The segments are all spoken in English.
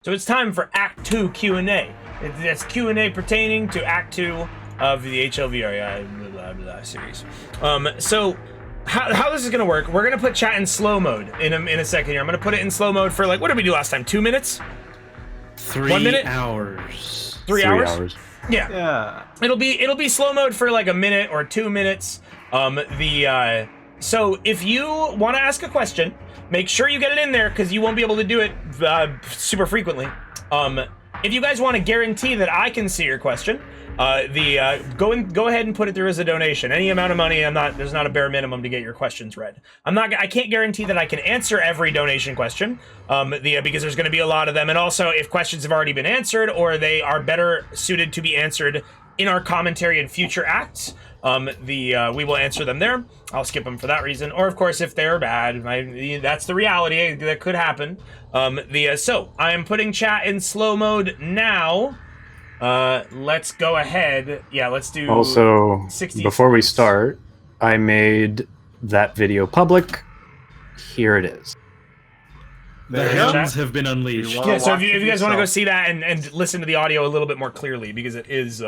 So it's time for Act 2 Q&A. It's Q&A pertaining to Act 2 of the HLVRI blah, blah, blah series. So how this is gonna work? We're gonna put chat in slow mode in a second here. I'm gonna put it in slow mode for like, what did we do last time? 2 minutes? 3 minute? hours. 3 hours? Yeah. Yeah. It'll be slow mode for like a minute or 2 minutes. So if you want to ask a question, make sure you get it in there because you won't be able to do it super frequently. If you guys want to guarantee that I can see your question, go ahead and put it through as a donation. Any amount of money. There's not a bare minimum to get your questions read. I can't guarantee that I can answer every donation question, because there's going to be a lot of them. And also, if questions have already been answered or they are better suited to be answered in our commentary in future acts, we will answer them there. I'll skip them for that reason. Or of course, if they're bad, that's the reality that could happen. So I am putting chat in slow mode now. Let's go ahead. Yeah, let's do. Also, 60 before we seconds. start, I made that video public. Here it is. The hounds have been unleashed. wanna Yeah, so if watch you it guys want to go yourself. see that and listen to the audio a little bit more clearly, because it is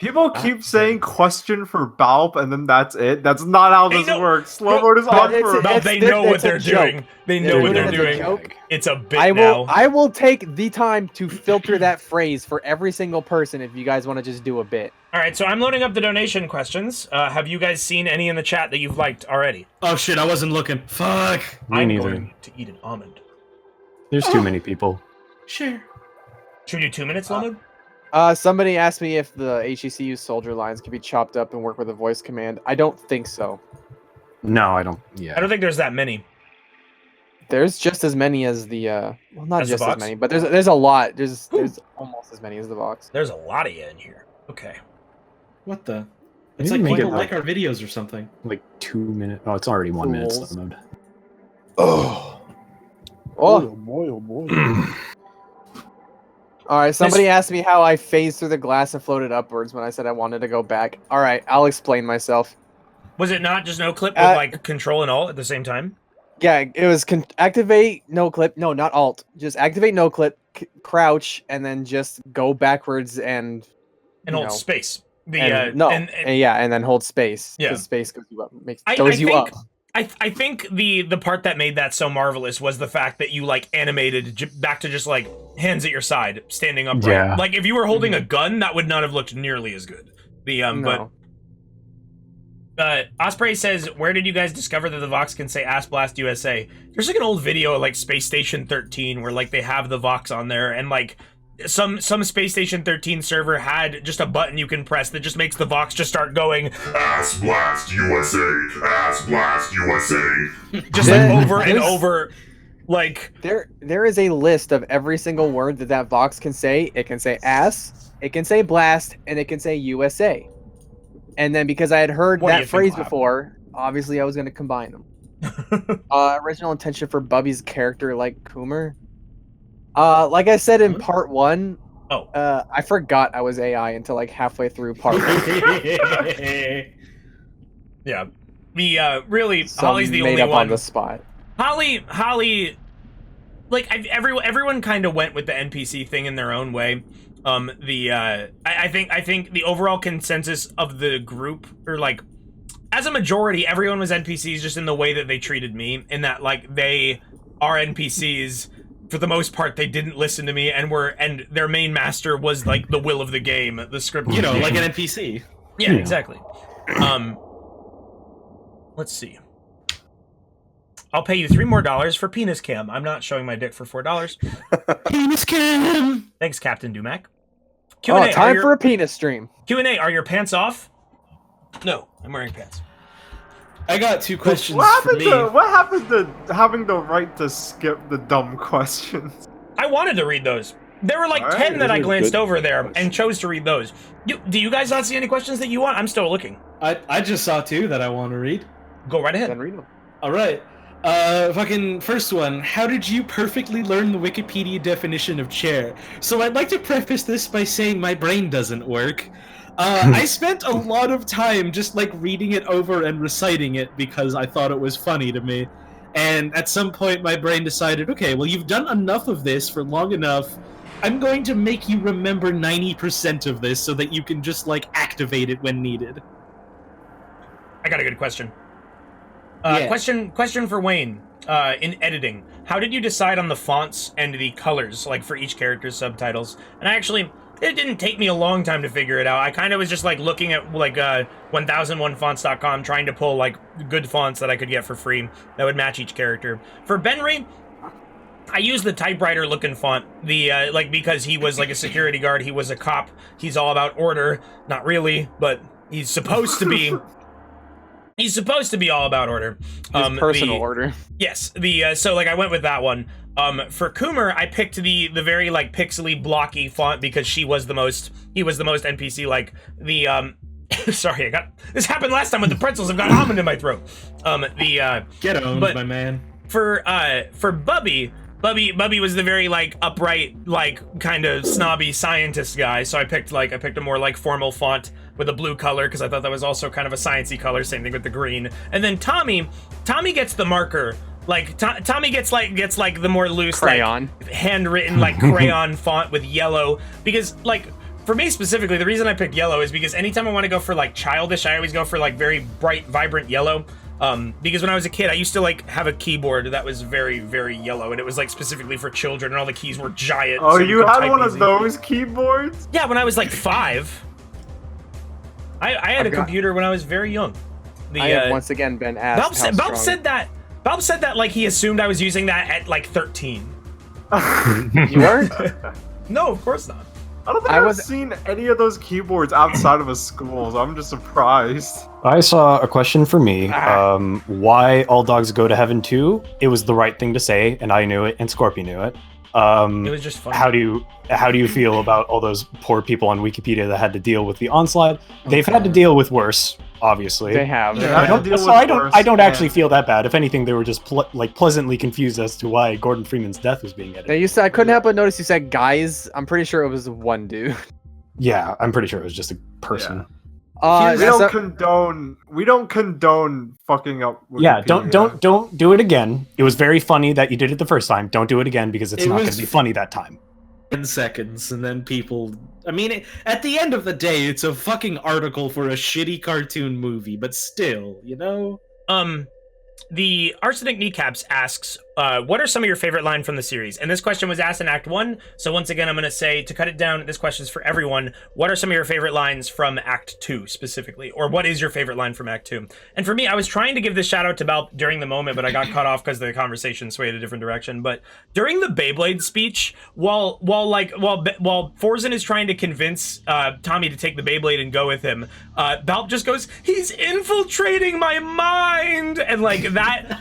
People keep saying question for Balp and then that's it. That's not how They this know- works. Slow mode is on for no, they know what they're doing. They know what they're It's a doing. joke. It's a bit I now. will take the time to filter that phrase for every single person if you guys want to just do a bit. All right, so I'm loading up the donation questions. Have you guys seen any in the chat that you've liked already? Oh shit, I wasn't looking. Fuck. Me I'm neither. going to eat an almond. There's too many people. Sure. Should we do 2 minutes, Loman? Somebody asked me if the HECU soldier lines could be chopped up and work with a voice command. I don't think so. No, I don't. Yeah. I don't think there's that many. There's just as many as the well, not As the just as Vox? many, but there's a lot. There's almost as many as the Vox. There's a lot of you in here. Okay. What the? Maybe It's like make people it like our videos or something. like 2 minutes. Oh, it's already 1 minute Fools. slow mode. Oh, boy, oh boy. all right. Somebody asked me how I phased through the glass and floated upwards when I said I wanted to go back. All right, I'll explain myself. Was it not just no clip with like control and alt at the same time? Yeah, it was activate no clip. No, not alt. Just activate no clip, crouch, and then just go backwards and And you hold know, space. The and, no, and yeah, and then hold space. Yeah. because space goes you up, I goes you think- up. I think the part that made that so marvelous was the fact that you like animated back to just like hands at your side, standing upright. Yeah. Like if you were holding a gun, that would not have looked nearly as good. The No. but Osprey says, where did you guys discover that the Vox can say Ass Blast USA? There's like an old video of like Space Station 13 where like they have the Vox on there, and like some Space Station 13 server had just a button you can press that just makes the Vox just start going Ass Blast USA! Ass Blast USA! just like over and There's- over. Like There is a list of every single word that Vox can say. It can say ass, it can say blast, and it can say USA. And then because I had heard What do you that think phrase will happen? before, obviously I was going to combine them. Original intention for Bubby's character like Coomer. Like I said in part 1, Oh. I forgot I was AI until like halfway through part 1. Yeah. Really, So Holly's the made only up one. on the spot. Holly, like everyone kind of went with the NPC thing in their own way. I think the overall consensus of the group, or like, as a majority, everyone was NPCs just in the way that they treated me, in that like they are NPCs. For the most part, they didn't listen to me, and their main master was like the will of the game, the script. You know, like an NPC. Yeah, Yeah. exactly. Let's see. I'll pay you $3 more for penis cam. I'm not showing my dick for $4. Penis cam. Thanks, Captain Dumac. Oh, Q&A, time for a penis stream. Q&A, are your pants off? No, I'm wearing pants. I got 2 questions What for happened me. to what happened to having the right to skip the dumb questions? I wanted to read those. There were like All right, 10 that those I are glanced good over there and questions. chose to read those. Do you guys not see any questions that you want? I'm still looking. I just saw 2 that I want to read. Go right Then ahead. read them. All right. Fucking first one. How did you perfectly learn the Wikipedia definition of chair? So I'd like to preface this by saying my brain doesn't work. I spent a lot of time just like reading it over and reciting it because I thought it was funny to me. And at some point, my brain decided, okay, well, you've done enough of this for long enough. I'm going to make you remember 90% of this so that you can just, like, activate it when needed. I got a good question. Yeah. Question for Wayne. In editing, how did you decide on the fonts and the colors, like, for each character's subtitles? And it didn't take me a long time to figure it out. I kind of was just, like, looking at, like, 1001fonts.com, trying to pull, like, good fonts that I could get for free that would match each character. For Benry, I used the typewriter-looking font, like, because he was, like, a security guard, he was a cop, he's all about order. Not really, but he's supposed to be. He's supposed to be all about order. His personal order. Yes, so, like, I went with that one. For Coomer, I picked the very, like, pixely, blocky font because he was the most NPC, like, sorry, this happened last time with the pretzels, I've got almond in my throat. Get owned, my man. For Bubby was the very, like, upright, like, kind of snobby scientist guy, so I picked a more, like, formal font with a blue color, because I thought that was also kind of a sciencey color, same thing with the green. And then Tommy gets the marker. Like, Tommy gets the more loose, crayon, like, handwritten, like, crayon font with yellow, because, like, for me specifically, the reason I picked yellow is because anytime I want to go for, like, childish, I always go for, like, very bright, vibrant yellow. Because when I was a kid, I used to, like, have a keyboard that was very, very yellow, and it was, like, specifically for children, and all the keys were giant. Oh, so you had one of those keyboards? Yeah, when I was, like, 5. I had a computer when I was very young. I have once again been asked. Bob said that like he assumed I was using that at, like, 13. You weren't? No, of course not. I don't think I've seen any of those keyboards outside of a school, so I'm just surprised. I saw a question for me. Why All Dogs Go to Heaven 2? It was the right thing to say, and I knew it, and Scorpio knew it. It was just fun. How do you feel about all those poor people on Wikipedia that had to deal with the onslaught? They've had to deal with worse, obviously. They have. I don't actually feel that bad. If anything, they were just pleasantly confused as to why Gordon Freeman's death was being edited. Now, you said, I couldn't help but notice you said guys. I'm pretty sure it was one dude. Yeah, I'm pretty sure it was just a person. Yeah. We don't condone fucking up Wikipedia. Yeah, don't do it again. It was very funny that you did it the first time. Don't do it again because it's not going to be funny that time. 10 seconds, and then people... I mean, at the end of the day, it's a fucking article for a shitty cartoon movie, but still, you know? The Arsenic Kneecaps asks, what are some of your favorite lines from the series? And this question was asked in Act 1, so once again, I'm going to say, to cut it down, this question's for everyone, what are some of your favorite lines from Act 2, specifically? Or what is your favorite line from Act 2? And for me, I was trying to give this shout out to Bal during the moment, but I got cut off because the conversation swayed a different direction. But during the Beyblade speech, while Forzen is trying to convince Tommy to take the Beyblade and go with him, Balp just goes, "He's infiltrating my mind!" And, like, that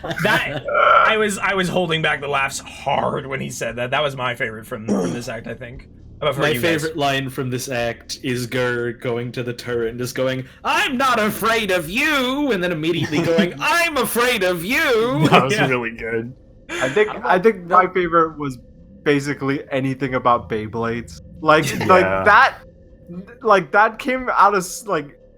I was holding back the laughs hard when he said that. That was my favorite from this act, I think. My favorite line from this act is Gur going to the turret and just going, "I'm not afraid of you," and then immediately going, "I'm afraid of you." That was really good. I think my favorite was basically anything about Beyblades. Like that came out of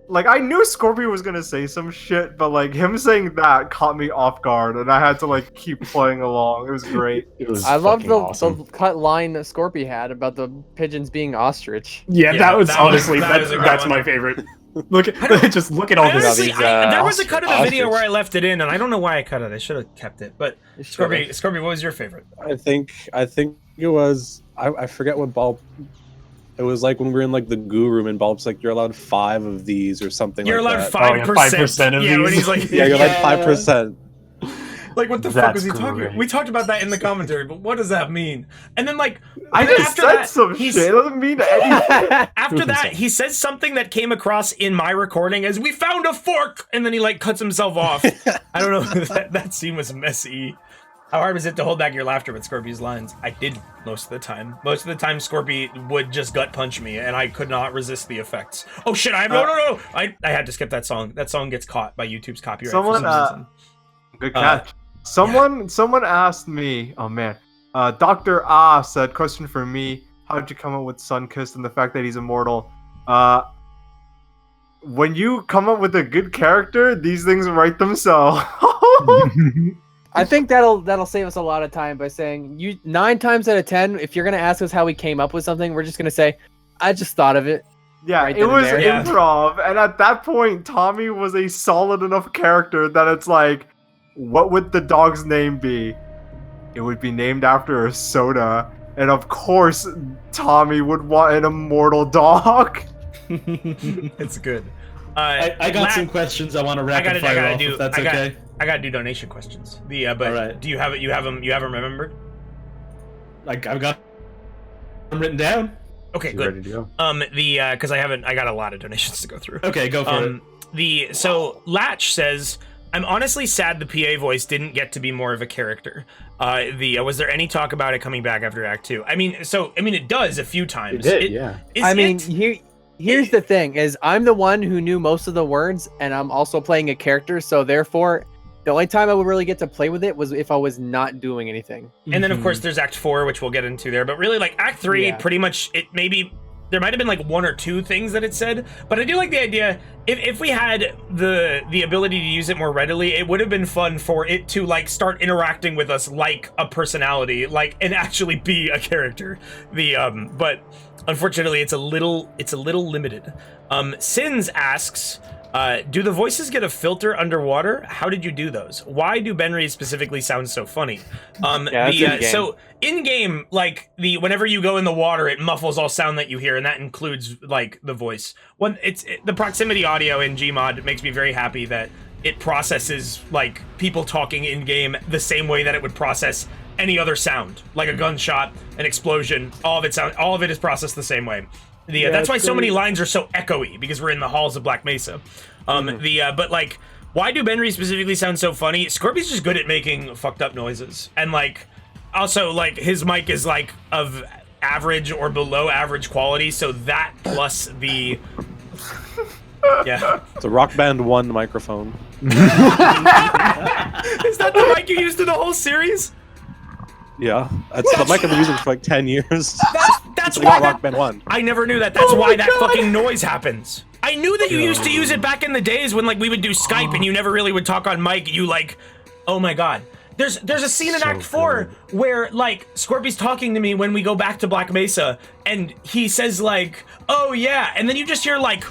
like I knew Scorpio was gonna say some shit, but like him saying that caught me off guard, and I had to like keep playing along. It was great. I love the cut line that Scorpio had about the pigeons being ostrich. Yeah, that was honestly that's my favorite. Look at all this. Honestly, there was a cut of the video where I left it in, and I don't know why I cut it. I should have kept it. But Scorpio, what was your favorite? I think it was I forget what Bulb. It was like when we were in like the goo room and Bulb's like, "You're allowed 5 of these" or something. You're like allowed 5% of these. Yeah, when he's like, yeah, you're like 5%. Like, what the fuck was he talking? We talked about that in the commentary, but what does that mean? And then, like, I just said some shit. It doesn't mean anything. After that, he says something that came across in my recording as, "We found a fork," and then he, like, cuts himself off. I don't know. That scene was messy. How hard was it to hold back your laughter with Scorpio's lines? I did most of the time. Most of the time, Scorpio would just gut punch me, and I could not resist the effects. Oh shit! No! I had to skip that song. That song gets caught by YouTube's copyright. Someone, for some reason. Good catch. Someone asked me. Oh man, Dr. Ah said, "Question for me: how'd you come up with Sunkissed and the fact that he's immortal?" When you come up with a good character, these things write themselves. I think that'll save us a lot of time by saying 9 times out of 10, if you're gonna ask us how we came up with something, we're just gonna say, I just thought of it. Yeah, Right it then and was there. Yeah. improv, and at that point, Tommy was a solid enough character that it's like, what would the dog's name be? It would be named after a soda, and of course, Tommy would want an immortal dog. It's good. I got some questions I want to rapid fire off, if that's okay. I gotta do donation questions. But Alright. do you have it? You have them remembered? Like I've got them written down. Okay, You good. ready to go? Because I got a lot of donations to go through. Okay, go for it. So Latch says, I'm honestly sad the PA voice didn't get to be more of a character. Was there any talk about it coming back after Act 2? I mean, it does a few times. It did, yeah. Here's the thing: is I'm the one who knew most of the words, and I'm also playing a character, so therefore, the only time I would really get to play with it was if I was not doing anything. And then, of course, there's Act 4, which we'll get into there. But really, like, Act 3, Yeah. pretty much, there might have been, like, 1 or 2 things that it said. But I do like the idea, if we had the ability to use it more readily, it would have been fun for it to, like, start interacting with us like a personality, like, and actually be a character. But unfortunately, it's a little limited. Sins asks, do the voices get a filter underwater? How did you do those? Why do Benry specifically sound so funny? So in game, like whenever you go in the water, it muffles all sound that you hear, and that includes like the voice. The proximity audio in Gmod makes me very happy that it processes like people talking in game the same way that it would process any other sound, like a gunshot, an explosion. All of it is processed the same way. That's why so many lines are so echoey, because we're in the halls of Black Mesa. But like, why do Benry specifically sound so funny? Scorpy's just good at making fucked up noises, and like, also like his mic is like of average or below average quality, so that plus the It's a Rock Band 1 microphone. Is that the mic you used in the whole series? Yeah, that's the mic I've been using for like 10 years. That's It's why not Rock Band 1. I never knew that. That's why that fucking noise happens. I knew that you used to use it back in the days when like we would do Skype and you never really would talk on mic. You like, oh my god. There's a scene in Act 4 where like Scorpy's talking to me when we go back to Black Mesa, and he says like, oh yeah, and then you just hear like,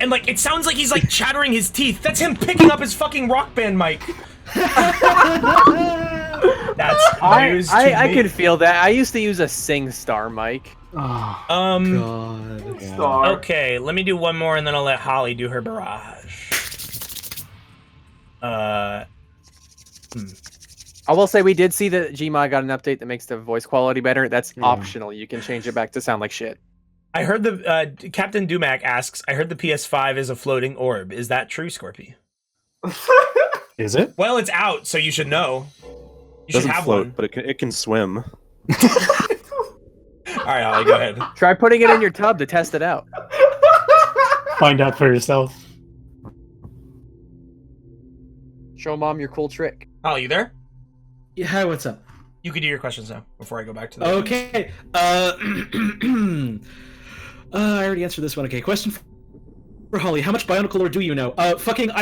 and like it sounds like he's like chattering his teeth. That's him picking up his fucking Rock Band mic. That's news to I me. could feel that. I used to use a SingStar mic. God. Star. Okay, let me do one more and then I'll let Holly do her barrage. I will say we did see that Gmod got an update that makes the voice quality better. That's optional. You can change it back to sound like shit. I heard Captain Dumac asks, I heard the PS5 is a floating orb. Is that true, Scorpy? Is it? Well, it's out, so you should know. You It should doesn't have float, one. but it can swim. All right, Holly, go ahead. Try putting it in your tub to test it out. Find out for yourself. Show mom your cool trick. Holly, you there? Yeah, hi, what's up? You can do your questions now before I go back to the. Okay. I already answered this one. Okay, question for Holly. How much Bionicle lore do you know? I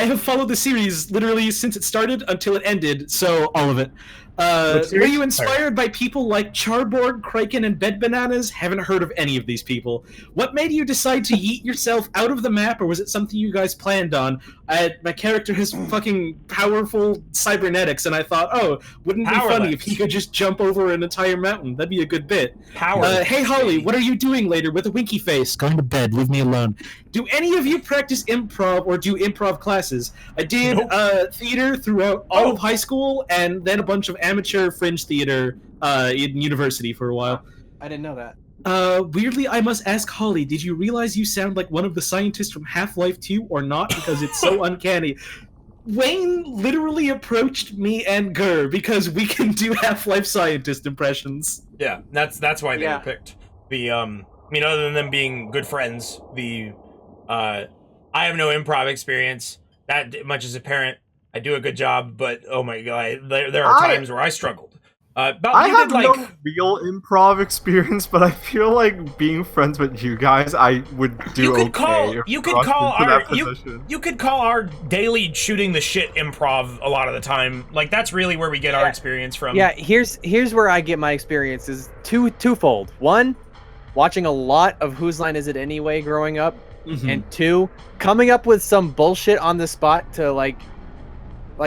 have followed the series literally since it started until it ended, so all of it. Were you inspired by people like Charborg, Kraken, and Bed Bananas? Haven't heard of any of these people. What made you decide to yeet yourself out of the map, or was it something you guys planned on? My character has fucking powerful cybernetics, and I thought, oh, wouldn't it be funny if he could just jump over an entire mountain? That'd be a good bit. Hey, Holly, what are you doing later with a winky face? Going to bed, leave me alone. Do any of you practice improv or do improv classes? I did theater throughout all of high school, and then a bunch of amateur fringe theater in university for a while. I didn't know that. Weirdly, I must ask Holly, did you realize you sound like one of the scientists from Half-Life 2 or not? Because it's so uncanny. Wayne literally approached me and Gur because we can do Half-Life scientist impressions. Yeah, that's why they were picked. Other than them being good friends, I have no improv experience that much as a parent. I do a good job, but oh my god, there are times where I struggled. I have no real improv experience, but I feel like being friends with you guys, I would do you could okay. you could call our daily shooting the shit improv a lot of the time. Like that's really where we get our experience from. Yeah, here's where I get my experience is twofold. One, watching a lot of Whose Line Is It Anyway growing up, and two, coming up with some bullshit on the spot to like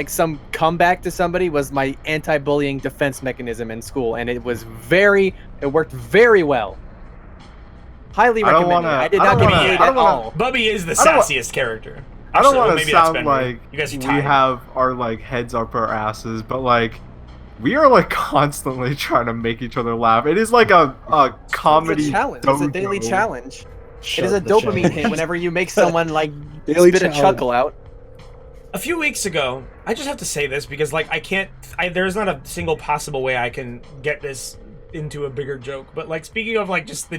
some comeback to somebody was my anti-bullying defense mechanism in school, and it worked very well. Highly recommend it. I did not get bullied at all. Bubby is the sassiest character. I don't want to sound like like you guys are we tired. have our like heads up our asses, but like we are like constantly trying to make each other laugh. It is like a comedy It's a challenge. It's a daily challenge. It is a dopamine hit whenever you make someone like spit a chuckle out. A few weeks ago, I just have to say this because like there's not a single possible way I can get this into a bigger joke, but like speaking of like just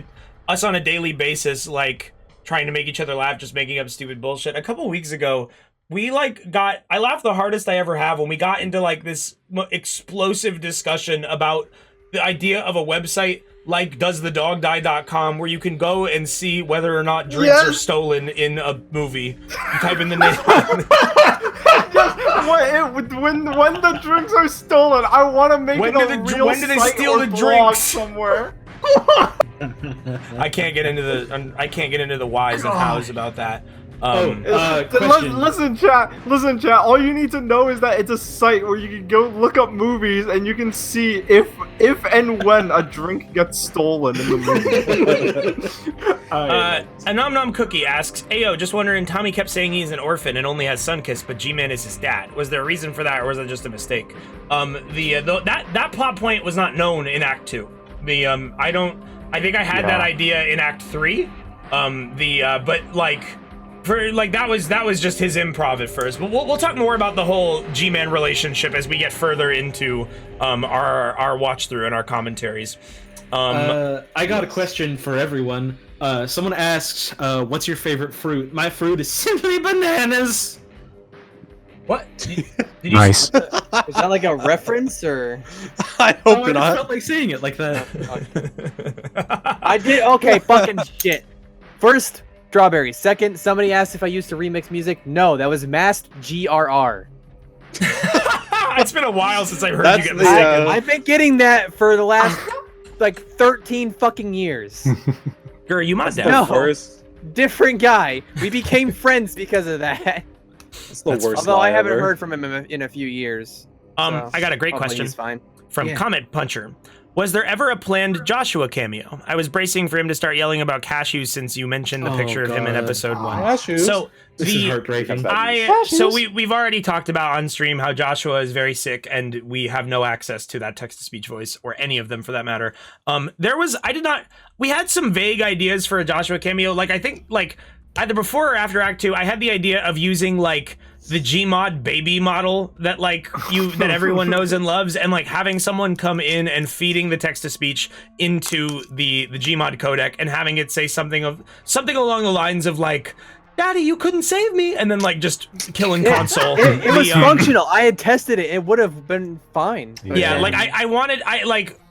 us on a daily basis like trying to make each other laugh, just making up stupid bullshit. A couple weeks ago, I laughed the hardest I ever have when we got into like this explosive discussion about the idea of a website like doesthedogdie.com where you can go and see whether or not drinks are stolen in a movie. You type in the name. When the drinks are stolen, I want to make when do they steal the drinks somewhere? I can't get into the whys and hows about that. Listen, chat. All you need to know is that it's a site where you can go look up movies and you can see if and when a drink gets stolen in the movie. A Nom Nom Cookie asks, Ayo, just wondering, Tommy kept saying he's an orphan and only has Sunkiss, but G-Man is his dad. Was there a reason for that, or was that just a mistake? That plot point was not known in Act 2. I think I had that idea in Act 3. But like. That was just his improv at first, but we'll talk more about the whole G-Man relationship as we get further into our watch through and our commentaries. I got a question for everyone. Someone asks, "What's your favorite fruit?" My fruit is simply bananas. What? Did you Nice. Is that like a reference or? I hope I not. felt like saying it like that. I did. Okay, fucking shit. First. Strawberry. Second, somebody asked if I used to remix music. No, that was masked GRR. It's been a while since I've heard That's you get mistaken. I've been getting that for the last like 13 fucking years. Girl, you must No. Worst. Different guy. We became friends because of that. It's the worst. Although I haven't ever. heard from him in a few years. So I got a great hopefully question he's fine. from Comet Puncher. Was there ever a planned Joshua cameo? I was bracing for him to start yelling about cashews since you mentioned the picture of him in episode 1. Cashews. So This is heartbreaking. We've already talked about on stream how Joshua is very sick and we have no access to that text-to-speech voice, or any of them for that matter. We had some vague ideas for a Joshua cameo. Like I think like either before or after Act 2, I had the idea of using like the gmod baby model that that everyone knows and loves, and like having someone come in and feeding the text-to-speech into the gmod codec and having it say something along the lines of like, Daddy, you couldn't save me, and then like just killing console. It was functional. I had tested it. It would have been fine. Yeah, like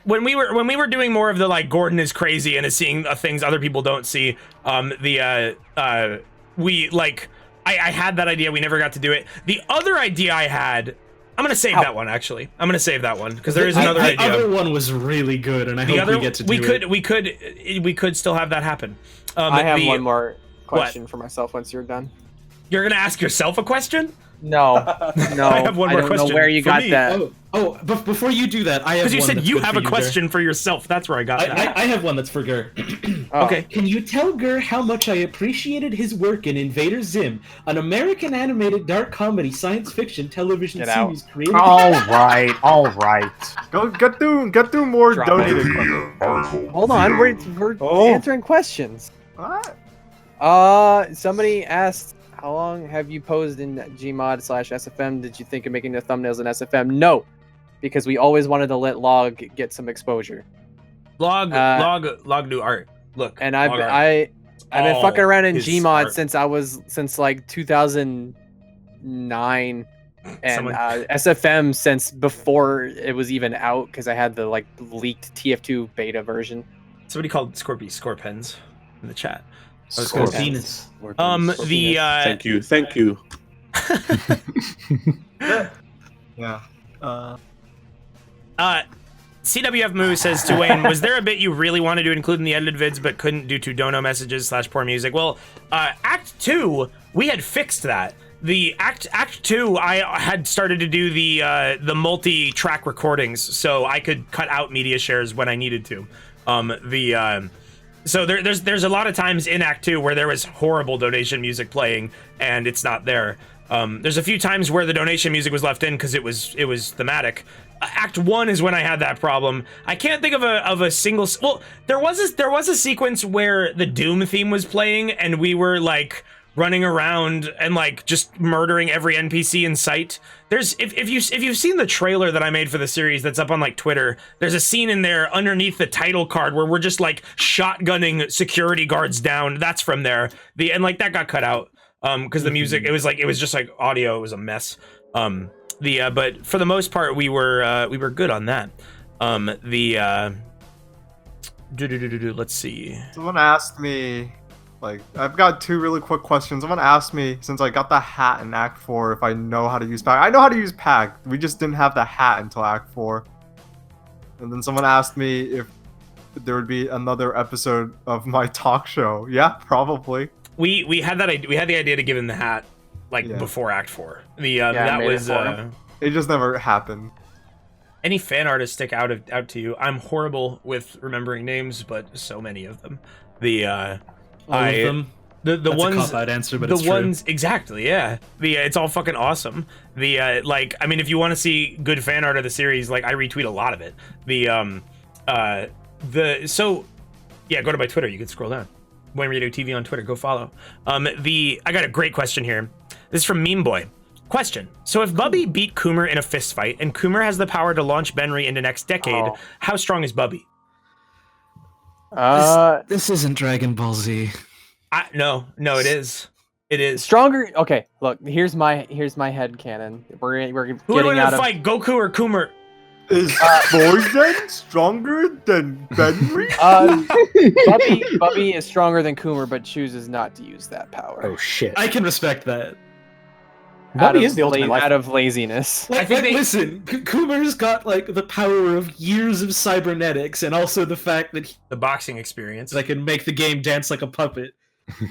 when we were doing more of the like Gordon is crazy and is seeing things other people don't see. I had that idea. We never got to do it. The other idea I had, I'm gonna save that one actually. I'm gonna save that one because there is another idea. The other one was really good, and I hope we get to do it. We could still have that happen. I have one more question for myself once you're done. You're gonna ask yourself a question? No. I have one more don't question know where you for got me. that. But before you do that, I have one. Because you said that's you good have for a question for yourself. That's where I got that. I have one that's for Gur. Okay. Can you tell Gur how much I appreciated his work in Invader Zim, an American animated dark comedy science fiction television series created? All right. Go get through more donated. Wikipedia article. Hold on, we're answering questions. What? Somebody asked, how long have you posed in gmod/SFM? Did you think of making the thumbnails in SFM? No, because we always wanted to let Log get some exposure. Log new art. Look, And I've been fucking around in Gmod since like 2009. And SFM since before it was even out, because I had the like leaked TF2 beta version. Somebody called Scorpens in the chat. Scorpinus. Thank you. Yeah. CWF Moo says to Wayne, was there a bit you really wanted to include in the edited vids but couldn't due to dono messages / poor music? Well, Act 2, we had fixed that. The Act 2, I had started to do the multi-track recordings, so I could cut out media shares when I needed to. So there's a lot of times in Act 2 where there was horrible donation music playing and it's not there. There's a few times where the donation music was left in because it was thematic. Act 1 is when I had that problem. I can't think of a single. Well, there was a sequence where the Doom theme was playing and we were like running around and like just murdering every NPC in sight. There's if you've seen the trailer that I made for the series that's up on like Twitter, there's a scene in there underneath the title card where we're just like shotgunning security guards down. That's from there. And like that got cut out because the music it was just like audio. It was a mess. But for the most part we were good on that. Let's see. Someone asked me, like, I've got 2 really quick questions. Someone asked me, since I got the hat in Act 4, if I know how to use PAC. I know how to use PAC. We just didn't have the hat until Act 4. And then someone asked me if there would be another episode of my talk show. Yeah, probably. We had that. We had the idea to give him the hat, like before Act 4. That was. It just never happened. Any fan artists stick out to you? I'm horrible with remembering names, but so many of them. All of them. The That's ones. a cop-out answer, but the it's true. ones exactly. Yeah. It's all fucking awesome. Like, I mean, if you want to see good fan art of the series, like I retweet a lot of it. Go to my Twitter. You can scroll down. wayneradiotv on Twitter. Go follow. I got a great question here. This is from Meme Boy. Question. So if Bubby beat Coomer in a fist fight and Coomer has the power to launch Benry into next decade, how strong is Bubby? This isn't Dragon Ball Z. No, it is. It is stronger. Okay, look. Here's my head canon. We're Who would win getting out the of fight, Goku or Coomer? Is Boyden stronger than Benry? Bubby is stronger than Coomer, but chooses not to use that power. Oh shit! I can respect that. Bubby is the ultimate life. Out of laziness. Listen, Coomer's got like the power of years of cybernetics, and also the fact that the boxing experience. I can make the game dance like a puppet.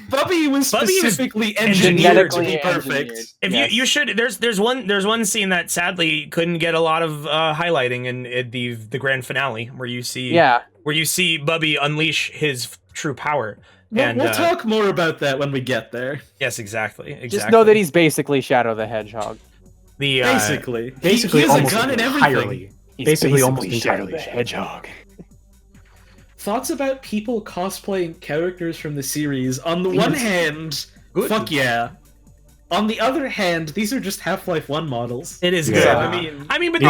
Bubby was specifically engineered to be perfect. If you should, there's one scene that sadly couldn't get a lot of highlighting in the grand finale where you see Bubby unleash his true power. We'll talk more about that when we get there. Yes, exactly. Just know that he's basically Shadow the Hedgehog. Basically he has a gun and everything. Basically almost Shadow entirely the Hedgehog. Thoughts about people cosplaying characters from the series? On the one hand, fuck yeah. On the other hand, these are just Half-Life 1 models. It is good. I mean, but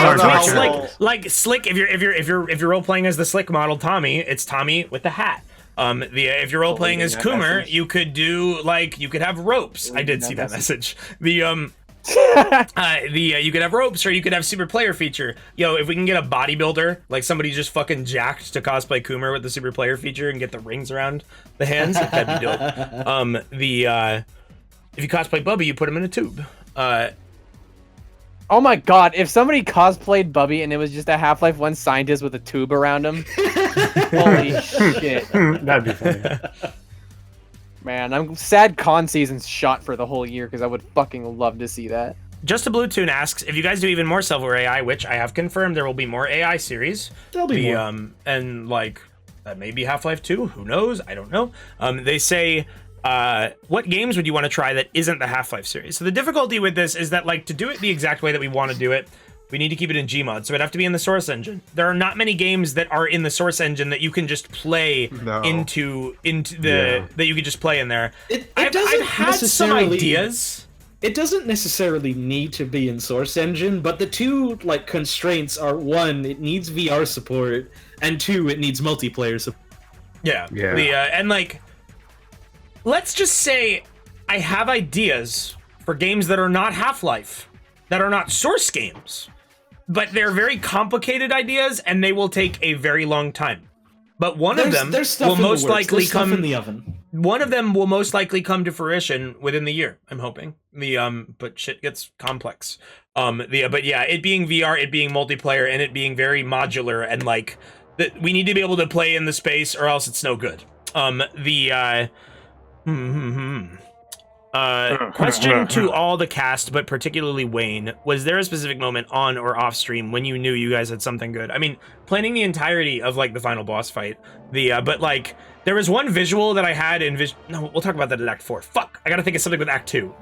like Slick. If you're role playing as the Slick model Tommy, it's Tommy with the hat. If you're role playing as Coomer, you could have ropes. I did see that message. You could have ropes, or you could have super player feature. If we can get a bodybuilder, like somebody just fucking jacked to cosplay Coomer with the super player feature and get the rings around the hands, that'd be dope. If you cosplay Bubby, you put him in a tube. Oh my god, if somebody cosplayed Bubby and it was just a Half-Life 1 scientist with a tube around him. Holy shit. That'd be funny. Man, I'm sad con season's shot for the whole year because I would fucking love to see that. Just a Blue Tune asks, if you guys do even more Silver AI, which I have confirmed there will be more AI series. There'll be more. And like, that may be Half-Life 2, who knows? I don't know. They say, what games would you want to try that isn't the Half-Life series? So the difficulty with this is that, like, to do it the exact way that we want to do it, we need to keep it in gmod, so it'd have to be in the source engine. There are not many games that are in the source engine that you can just play into that you can just play in there. I've had some ideas. It doesn't necessarily need to be in source engine, but the two like constraints are: one, it needs VR support, and two, it needs multiplayer support. Yeah. And like, let's just say I have ideas for games that are not Half-Life that are not source games, but they're very complicated ideas, and they will take a very long time. But one of them will most likely come in the oven. One of them will most likely come to fruition within the year. I'm hoping. But shit gets complex. But yeah, it being VR, it being multiplayer, and it being very modular, and like we need to be able to play in the space, or else it's no good. Question to all the cast, but particularly Wayne: was there a specific moment on or off stream when you knew you guys had something good? I mean, planning the entirety of like the final boss fight, but like there was one visual that I had in No, we'll talk about that in Act 4. Fuck, I gotta think of something with Act 2.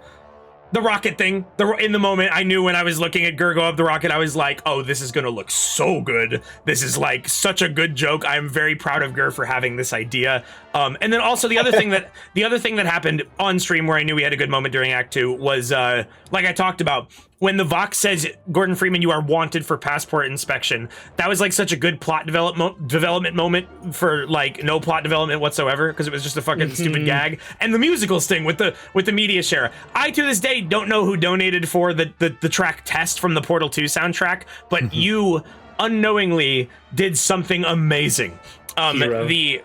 The rocket thing. In the moment, I knew when I was looking at Gur go up the rocket, I was like, oh, this is gonna look so good. This is like such a good joke. I'm very proud of Gur for having this idea. And then also the other thing that happened on stream where I knew we had a good moment during Act 2 was like I talked about, when the Vox says, Gordon Freeman, you are wanted for passport inspection. That was like such a good plot development moment for like no plot development whatsoever, because it was just a fucking stupid gag. And the musical sting with the media share. I to this day don't know who donated for the track Test from the Portal 2 soundtrack, but you unknowingly did something amazing. Okay.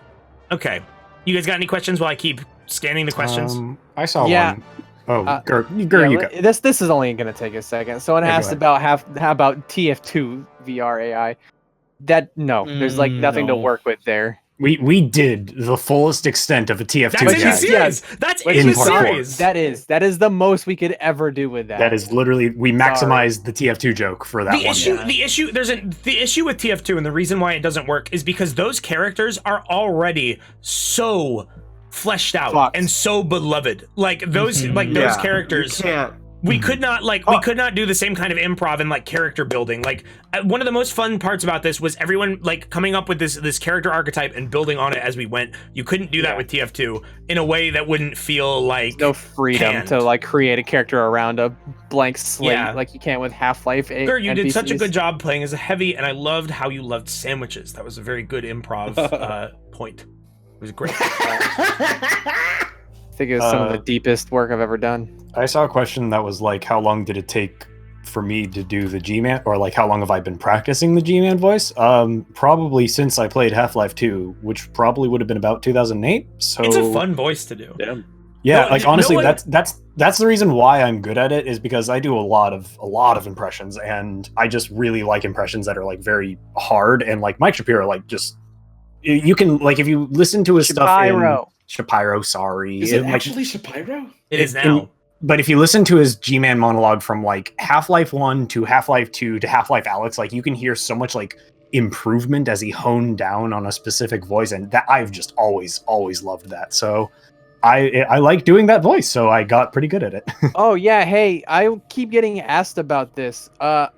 You guys got any questions while I keep scanning the questions? I saw one. Oh, Gur, you go. This is only going to take a second. Someone asked about how about TF2 VR AI. There's like nothing to work with there. We did the fullest extent of a TF2 That's That's in the series. That is the most we could ever do with that. That is literally, we maximized the TF2 joke for that one. The issue with TF2, and the reason why it doesn't work is because those characters are already so fleshed out and so beloved. Like those those characters. We could not do the same kind of improv and like character building. Like one of the most fun parts about this was everyone like coming up with this character archetype and building on it as we went. You couldn't do that with TF2 in a way that wouldn't feel like no freedom to like create a character around a blank slate like you can with Half-Life. Sure, you did such a good job playing as a heavy, and I loved how you loved sandwiches. That was a very good improv point. It was great. I think it was some of the deepest work I've ever done. I saw a question that was like, how long did it take for me to do the G-Man, or like how long have I been practicing the G-Man voice? Probably since I played Half-Life 2, which probably would have been about 2008. So it's a fun voice to do. Yeah, like honestly, that's the reason why I'm good at it, is because I do a lot of impressions, and I just really like impressions that are like very hard, and like Mike Shapiro, like just you can like if you listen to his stuff in Shapiro, sorry. Is it actually Shapiro? It is now. But if you listen to his G-Man monologue from like Half-Life 1 to Half-Life 2 to Half-Life Alyx, like you can hear so much like improvement as he honed down on a specific voice, and that I've just always loved that. So I like doing that voice, so I got pretty good at it. Oh yeah, hey, I keep getting asked about this. On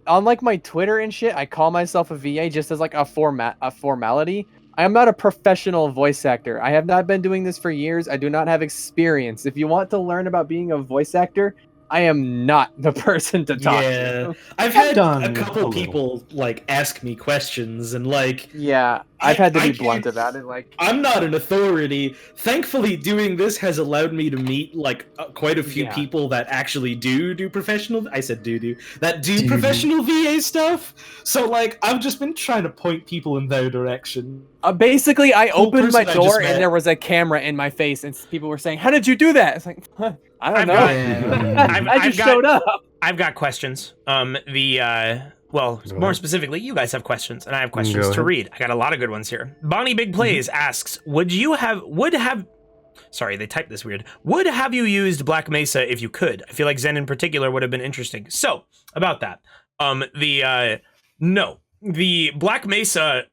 like my Twitter and shit, I call myself a VA just as like a formality. I am not a professional voice actor. I have not been doing this for years. I do not have experience. If you want to learn about being a voice actor, I am not the person to talk to. I've had a couple people like ask me questions, and like I've had to be blunt about it. Like I'm not an authority. Thankfully, doing this has allowed me to meet like quite a few people that actually do professional. I said do professional VA stuff. So like I've just been trying to point people in their direction. Basically, I opened my door and there was a camera in my face, and people were saying, "How did you do that?" It's like, I don't know. I just showed up. I've got questions. Well, more specifically, you guys have questions, and I have questions to read. I got a lot of good ones here. Bonnie Big Plays asks, would sorry, they typed this weird. Would have you used Black Mesa if you could? I feel like Zen in particular would have been interesting. So, about that. No. The Black Mesa,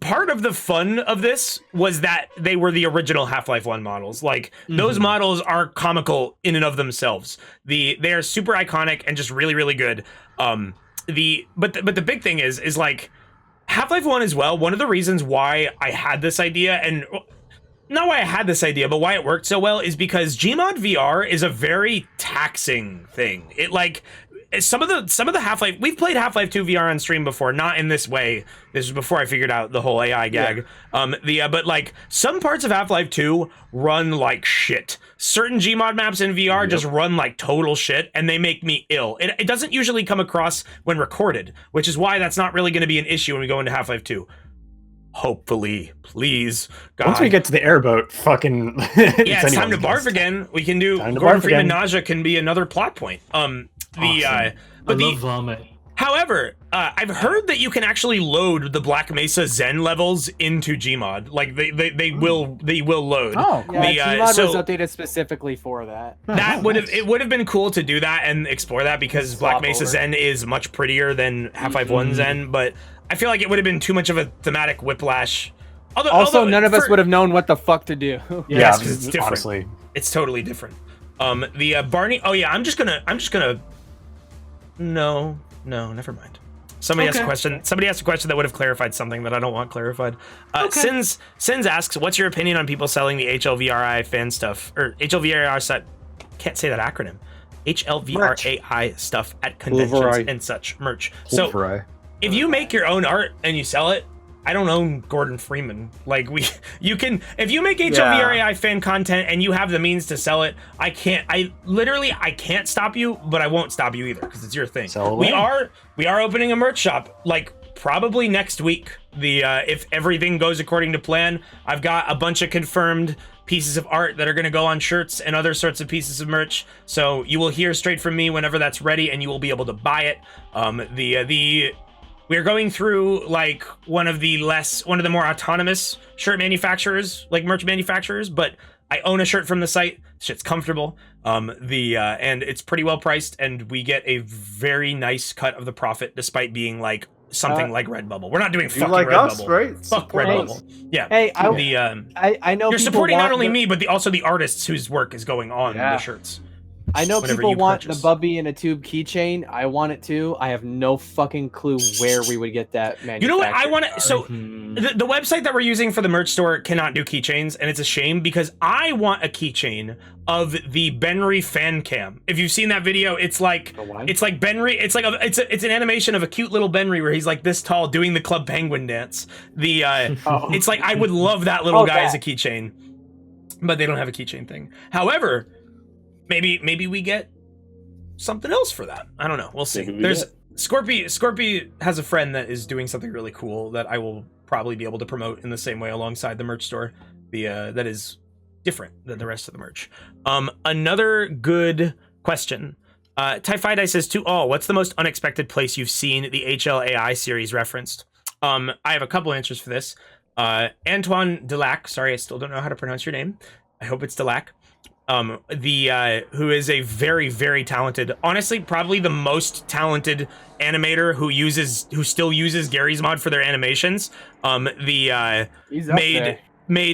part of the fun of this was that they were the original Half-Life 1 models. Like, those models are comical in and of themselves. They are super iconic and just really, really good. But the big thing is like Half-Life 1 as well. One of the reasons why I had this idea, and not why I had this idea, but why it worked so well, is because Gmod VR is a very taxing thing. It like some of the Half-Life, we've played Half-Life 2 VR on stream before, not in this way. This was before I figured out the whole AI gag. But like some parts of Half-Life 2 run like shit. Certain Gmod maps in VR just run like total shit, and they make me ill. It doesn't usually come across when recorded, which is why that's not really going to be an issue when we go into Half-Life 2. Hopefully, please, God. Once we get to the airboat, fucking it's time to barf again. We can do Gordon Freeman nausea can be another plot point. I love vomit. However, I've heard that you can actually load the Black Mesa XEN levels into Gmod. Like they will load. Oh, cool. Yeah, Gmod was updated specifically for that. It would have been cool to do that and explore that because Black Mesa XEN is much prettier than Half-Life 1 XEN, but I feel like it would have been too much of a thematic whiplash. Although none of us would have known what the fuck to do. Yeah, because it's different. Honestly. It's totally different. The Barney. Oh yeah, I'm just gonna. No, never mind. Somebody asked a question. Somebody asked a question that would have clarified something that I don't want clarified. Sins asks, "What's your opinion on people selling the HLVRI fan stuff or HLVRI set? Can't say that acronym. HLVRAI stuff at conventions and such merch. So if you make your own art and you sell it, I don't own Gordon Freeman. Like you can, if you make HLVRAI fan content and you have the means to sell it, I can't stop you, but I won't stop you either because it's your thing. We are opening a merch shop like probably next week. If everything goes according to plan, I've got a bunch of confirmed pieces of art that are going to go on shirts and other sorts of pieces of merch. So you will hear straight from me whenever that's ready, and you will be able to buy it. We're going through like one of the more autonomous shirt manufacturers, like merch manufacturers, but I own a shirt from the site. Shit's comfortable. And it's pretty well priced, and we get a very nice cut of the profit despite being like something like Redbubble. We're not doing fucking like Redbubble. Us, right? Fuck Redbubble. Yeah. Hey, I know you're supporting not only me, but also the artists whose work is going on the shirts. I know people want the Bubby in a tube keychain. I want it too. I have no fucking clue where we would get that manufactured. You know what? I want to. So the website that we're using for the merch store cannot do keychains, and it's a shame because I want a keychain of the Benry fan cam. If you've seen that video, it's like Benry. It's like it's an animation of a cute little Benry where he's like this tall doing the Club Penguin dance. It's like I would love that little guy as a keychain, but they don't have a keychain thing. However. Maybe we get something else for that. I don't know. We'll see. There's Scorpy has a friend that is doing something really cool that I will probably be able to promote in the same way alongside the merch store. That is different than the rest of the merch. Another good question. Typhidai says, to all, what's the most unexpected place you've seen the HLAI series referenced? I have a couple answers for this. Antoine Delac, sorry, I still don't know how to pronounce your name. I hope it's Delac. Who is a very, very talented, honestly, probably the most talented animator who still uses Gary's mod for their animations. Made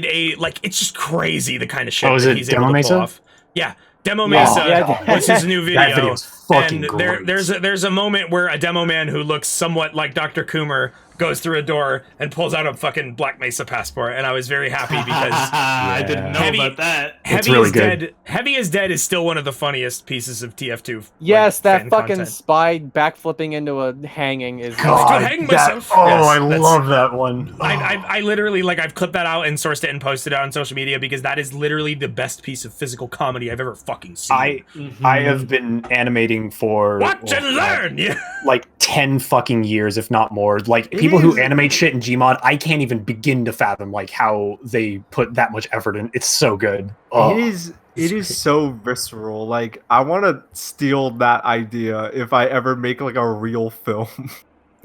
a, like, it's just crazy the kind of shit that he's able to pull off. Yeah. Demo Mesa was his new video. That video is fucking and there's a moment where a demo man who looks somewhat like Dr. Coomer goes through a door and pulls out a fucking Black Mesa passport, and I was very happy because I didn't know about that. Heavy is Dead is still one of the funniest pieces of TF2. Yes, that fucking spy backflipping into a hanging is. God, hang myself. I love that one. I literally I've clipped that out and sourced it and posted it on social media because that is literally the best piece of physical comedy I've ever fucking seen. I have been animating for watch and learn. Yeah, like 10 fucking years, if not more. Like people who animate shit in Gmod, I can't even begin to fathom like how they put that much effort in. It's so good. It is so visceral. Like I want to steal that idea if I ever make like a real film.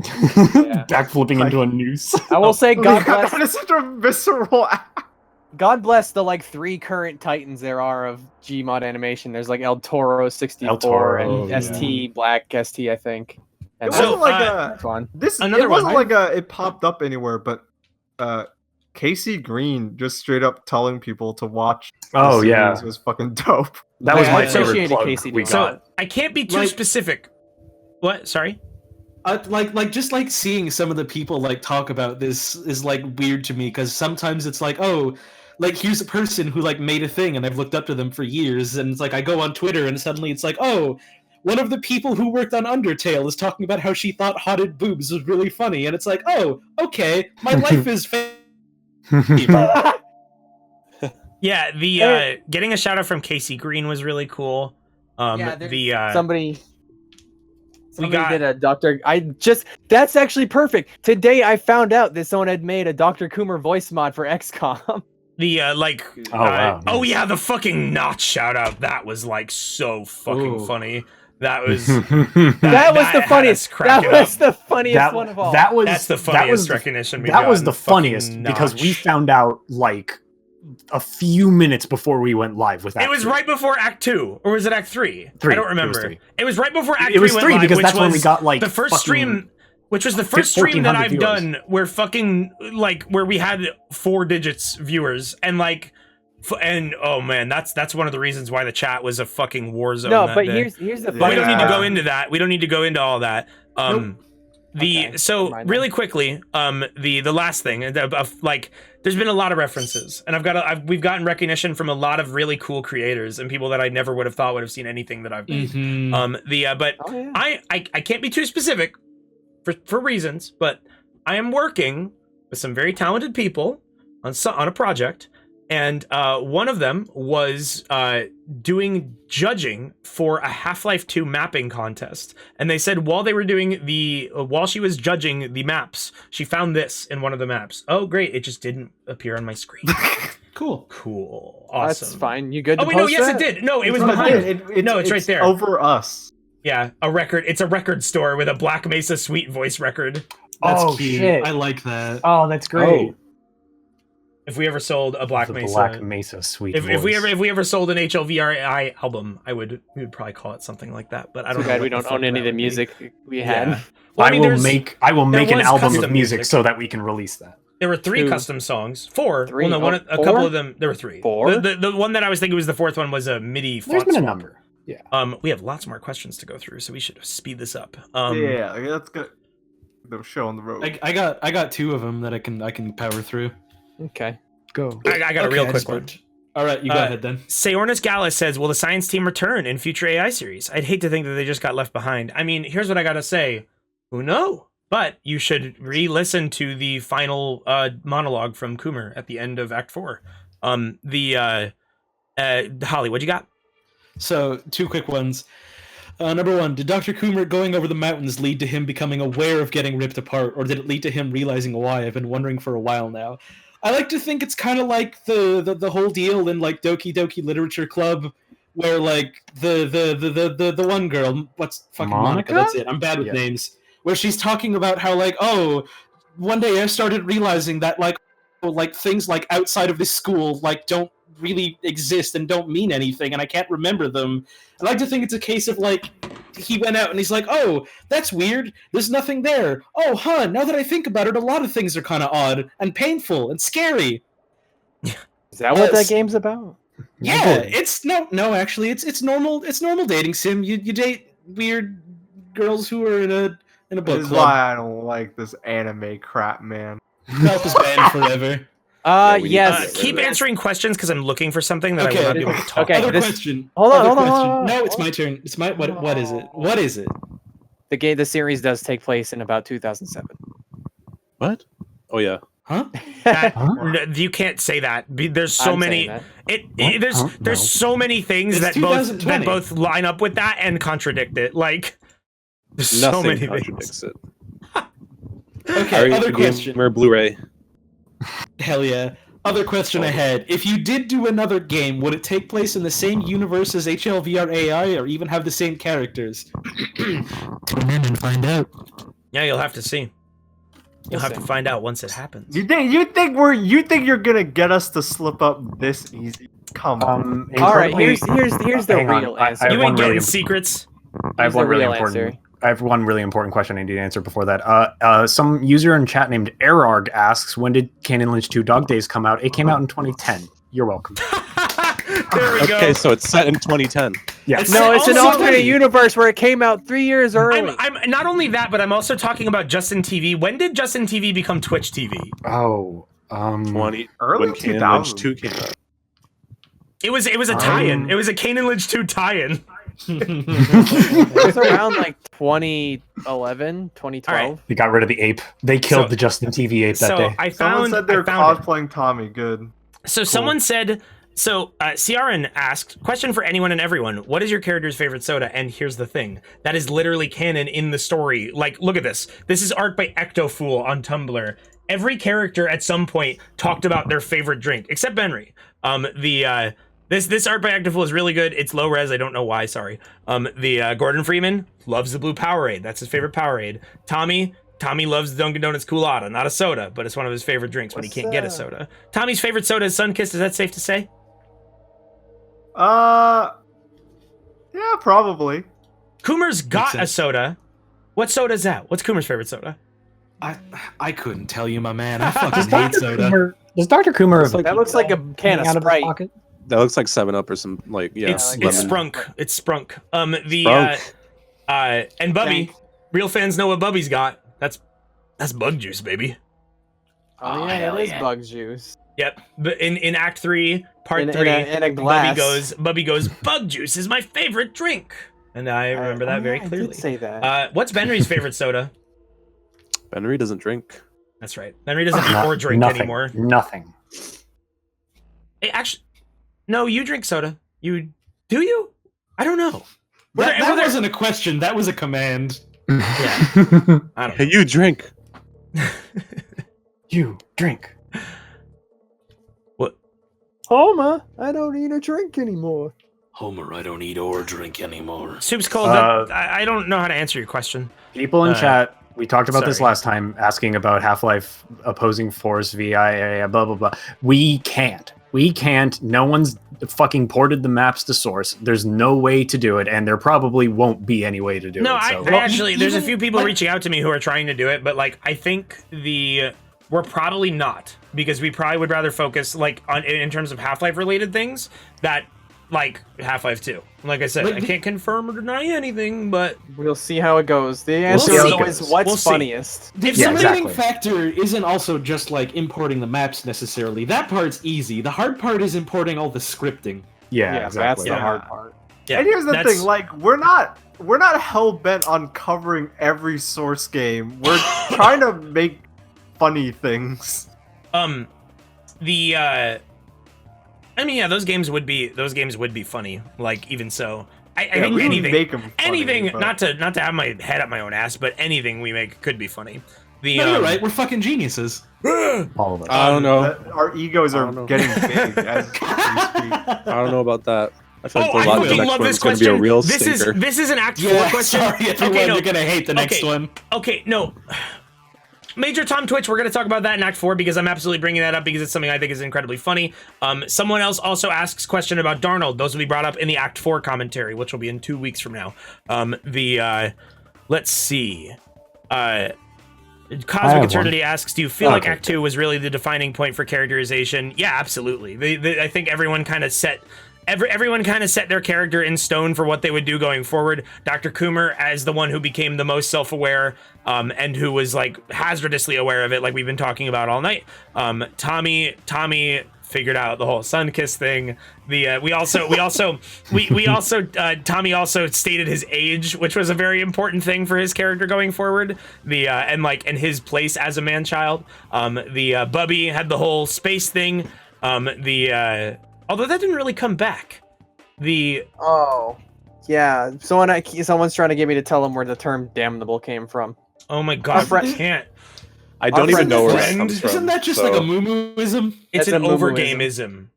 Backflipping into a noose. I will say, God bless. That is such a visceral act. God bless the like 3 current titans there are of Gmod animation. There's like El Toro 64 and ST Black ST, I think. It wasn't like it popped up anywhere, but Casey Green just straight up telling people to watch the series was fucking dope. That was my favorite plug we got. So I can't be too specific. What? Sorry? Just seeing some of the people like talk about this is like weird to me because sometimes it's like, oh, like here's a person who like made a thing and I've looked up to them for years, and it's like I go on Twitter and suddenly it's like, oh, one of the people who worked on Undertale is talking about how she thought hotted boobs was really funny, and it's like, oh, okay, my life is Yeah, the getting a shout out from Casey Green was really cool. Somebody got- did a Dr. That's actually perfect. Today I found out that someone had made a Dr. Coomer voice mod for XCOM. The wow, oh nice. yeah, the fucking Notch shout out, that was like so fucking funny. That was That was the funniest. That was the funniest one of all. That's the funniest recognition. That was the funniest because we found out like a few minutes before we went live with that. It was right before Act 2, or was it Act 3? I don't remember. It was right before Act 3 It was went 3 live, because which that's when we was got like the first stream, which was the first stream that I've done where fucking like where we had 4 digits viewers and like. And oh man, that's one of the reasons why the chat was a fucking war zone. No, that but day. here's the. But we don't need to go into that. We don't need to go into all that. Really quickly, the last thing of like, there's been a lot of references, and we've gotten recognition from a lot of really cool creators and people that I never would have thought would have seen anything that I've made. I can't be too specific for reasons, but I am working with some very talented people on a project. And one of them was doing judging for a Half-Life 2 mapping contest. And they said while she was judging the maps, she found this in one of the maps. Oh, great. It just didn't appear on my screen. Cool. Awesome. That's fine. You good to Oh, wait, no, post yes, that? it did. No, it was behind. It's right there. Over us. Yeah, a record. It's a record store with a Black Mesa Suite voice record. That's cute. Shit. I like that. Oh, that's great. Oh. If we ever sold a Black Mesa, Black Mesa Suite. if we ever sold an HLVRI album, we would probably call it something like that. But I don't Too know. bad we don't own any of the music we had. Yeah. Well, I will make an was album custom of music so that we can release that. There were 3 2. custom songs. 4. Three. Well, no, a Four? couple of them. There were 3. 4? The one that I was thinking was the 4th one was a MIDI font. There's been a swap. number. Yeah. We have lots more questions to go through, so we should speed this up. Yeah, let's get the show on the road. I got 2 of them that I can power through. Okay. Go. I got a real quick one. All right, you go ahead then. Sayornis Gallus says, will the science team return in future AI series? I'd hate to think that they just got left behind. I mean, here's what I gotta say. Who knows? But you should re-listen to the final monologue from Coomer at the end of Act 4. Holly, what you got? So, 2 quick ones. Number 1, did Dr. Coomer going over the mountains lead to him becoming aware of getting ripped apart, or did it lead to him realizing why? I've been wondering for a while now. I like to think it's kind of like the whole deal in like Doki Doki Literature Club, where like the one girl, what's fucking Monica? That's it. I'm bad with names. Where she's talking about how like, oh, one day I started realizing that like things like outside of this school like don't really exist and don't mean anything, and I can't remember them. I like to think it's a case of like he went out and he's like, oh, that's weird. There's nothing there. Oh, huh. Now that I think about it, a lot of things are kind of odd and painful and scary. Is that what that game's about? Yeah, it's no. Actually, it's normal. It's normal dating sim. You date weird girls who are in a book This is club. why I don't like this anime crap, man. Help is banned forever. Yes. Keep answering questions because I'm looking for something that I will not be able to talk Okay, about. Other question. Hold Other on. question. No, it's my turn. It's my what is it? What is it? The series does take place in about 2007. What? Oh yeah. Huh? You can't say that. There's so I'm many. saying There's so many things It's that 2020. both line up with that and contradict it. Like there's so Nothing many contradicts things. it. Okay, other question. Gamer Blu-ray. Hell yeah. Other question ahead. If you did do another game, would it take place in the same universe as HLVR AI or even have the same characters? Tune in and find out. Yeah, you'll have to see. You'll have to find out once it happens. You think you're gonna get us to slip up this easy? Come on. All right, here's the Hang on, real I answer. have You one ain't really getting imp- secrets. I have Here's one the really real important. answer. I have one really important question I need to answer before that. Some user in chat named Erarg asks, when did Canon Lynch 2 Dog Days come out? It came out in 2010. You're welcome. There we go. Okay, so it's set in 2010. Yes. No, it's an Also- alternate universe where it came out 3 years early. I'm not only that, but I'm also talking about Justin TV. When did Justin TV become Twitch TV? Oh. 20 Early when Canon 2000s. Lynch 2 came out. It was a tie-in. It was a Canon Lynch 2 tie-in. It was around like 2011, 2012. They got rid of the ape. They killed the Justin TV ape that So day. I Someone found. said they're I found it. cosplaying Tommy. Good. So someone said. So Ciaran asked, question for anyone and everyone: what is your character's favorite soda? And here's the thing: that is literally canon in the story. Like, look at this. This is art by Ectofool on Tumblr. Every character at some point talked about their favorite drink, except Benry. This art by Ectofool is really good. It's low res. I don't know why. Sorry. Gordon Freeman loves the blue Powerade. That's his favorite Powerade. Tommy loves Dunkin' Donuts Coolada, not a soda, but it's one of his favorite drinks when he can't get a soda. Tommy's favorite soda is Sunkist. Is that safe to say? Yeah, probably. Coomer's got a soda. What soda is that? What's Coomer's favorite soda? I couldn't tell you, my man. I fucking hate soda. Does Dr. Coomer That looks like a can of Sprite. pocket? That looks like 7-Up or some It's lemon. Sprunk. It's Sprunk. Sprunk. And Bubby. Real fans know what Bubby's got. That's bug juice, baby. Oh yeah, that is bug juice. Yep. But in Act 3, Part 3, in a glass. Bubby goes, bug juice is my favorite drink. And I remember that very clearly. I did say that. What's Benry's favorite soda? Benry doesn't drink. That's right. Henry doesn't eat or drink Nothing. anymore. Nothing. Hey, actually, no, you drink soda. Do you? I don't know. That wasn't a question. That was a command. Yeah. I don't Hey, you drink. You drink. What? Homer, I don't eat or drink anymore. Homer, I don't eat or drink anymore. Soup's cold. I don't know how to answer your question. People in chat, we talked about this sorry. last time, asking about Half-Life opposing force VIA, blah, blah, blah. We can't. No one's fucking ported the maps to source. There's no way to do it, and there probably won't be any way to do No, it. So. I actually, there's a few people reaching out to me who are trying to do it, but like, I think we're probably not, because we probably would rather focus like on in terms of Half-Life related things that like Half-Life 2. Like I said, I can't confirm or deny anything, but We'll see how it goes. The answer see how is it always goes. what's We'll see. funniest. The Yeah, limiting exactly. factor isn't also just like importing the maps necessarily. That part's easy. The hard part is importing all the scripting. Yeah, That's exactly. the hard part. yeah. And here's the that's- thing, like we're not hell bent on covering every source game. We're trying to make funny things. I mean, yeah, those games would be funny. Like, even so, I Yeah, think we anything, make 'em funny, anything, but- not to have my head up my own ass, but anything we make could be funny. The No, you're right. We're fucking geniuses. All of it. I don't know. Our egos I are don't know. getting big as we speak. I don't know about that. I feel like Oh, I the fucking next love one's this going to be a question. real This stinker. is an Act 4 Yeah, question. sorry everyone, Okay, no. you're gonna hate the next one. Okay, no. Major Tom Twitch, we're going to talk about that in Act 4 because I'm absolutely bringing that up because it's something I think is incredibly funny. Someone else also asks question about Darnold. Those will be brought up in the Act 4 commentary, which will be in 2 weeks from now. Let's see. Cosmic Eternity asks, do you feel like Act 2 was really the defining point for characterization? Yeah, absolutely. I think everyone kind of set... Everyone kind of set their character in stone for what they would do going forward. Dr. Coomer as the one who became the most self-aware and who was like hazardously aware of it, like we've been talking about all night. Tommy figured out the whole Sunkiss thing. Tommy also stated his age, which was a very important thing for his character going forward. And his place as a man-child. Bubby had the whole space thing. Although that didn't really come back. Oh, yeah. Someone's trying to get me to tell them where the term "damnable" came from. Oh my god, friend- I can't. I don't even know where it friend- comes from. Isn't that just like a moo-mooism? It's That's an a moo-mooism. overgameism.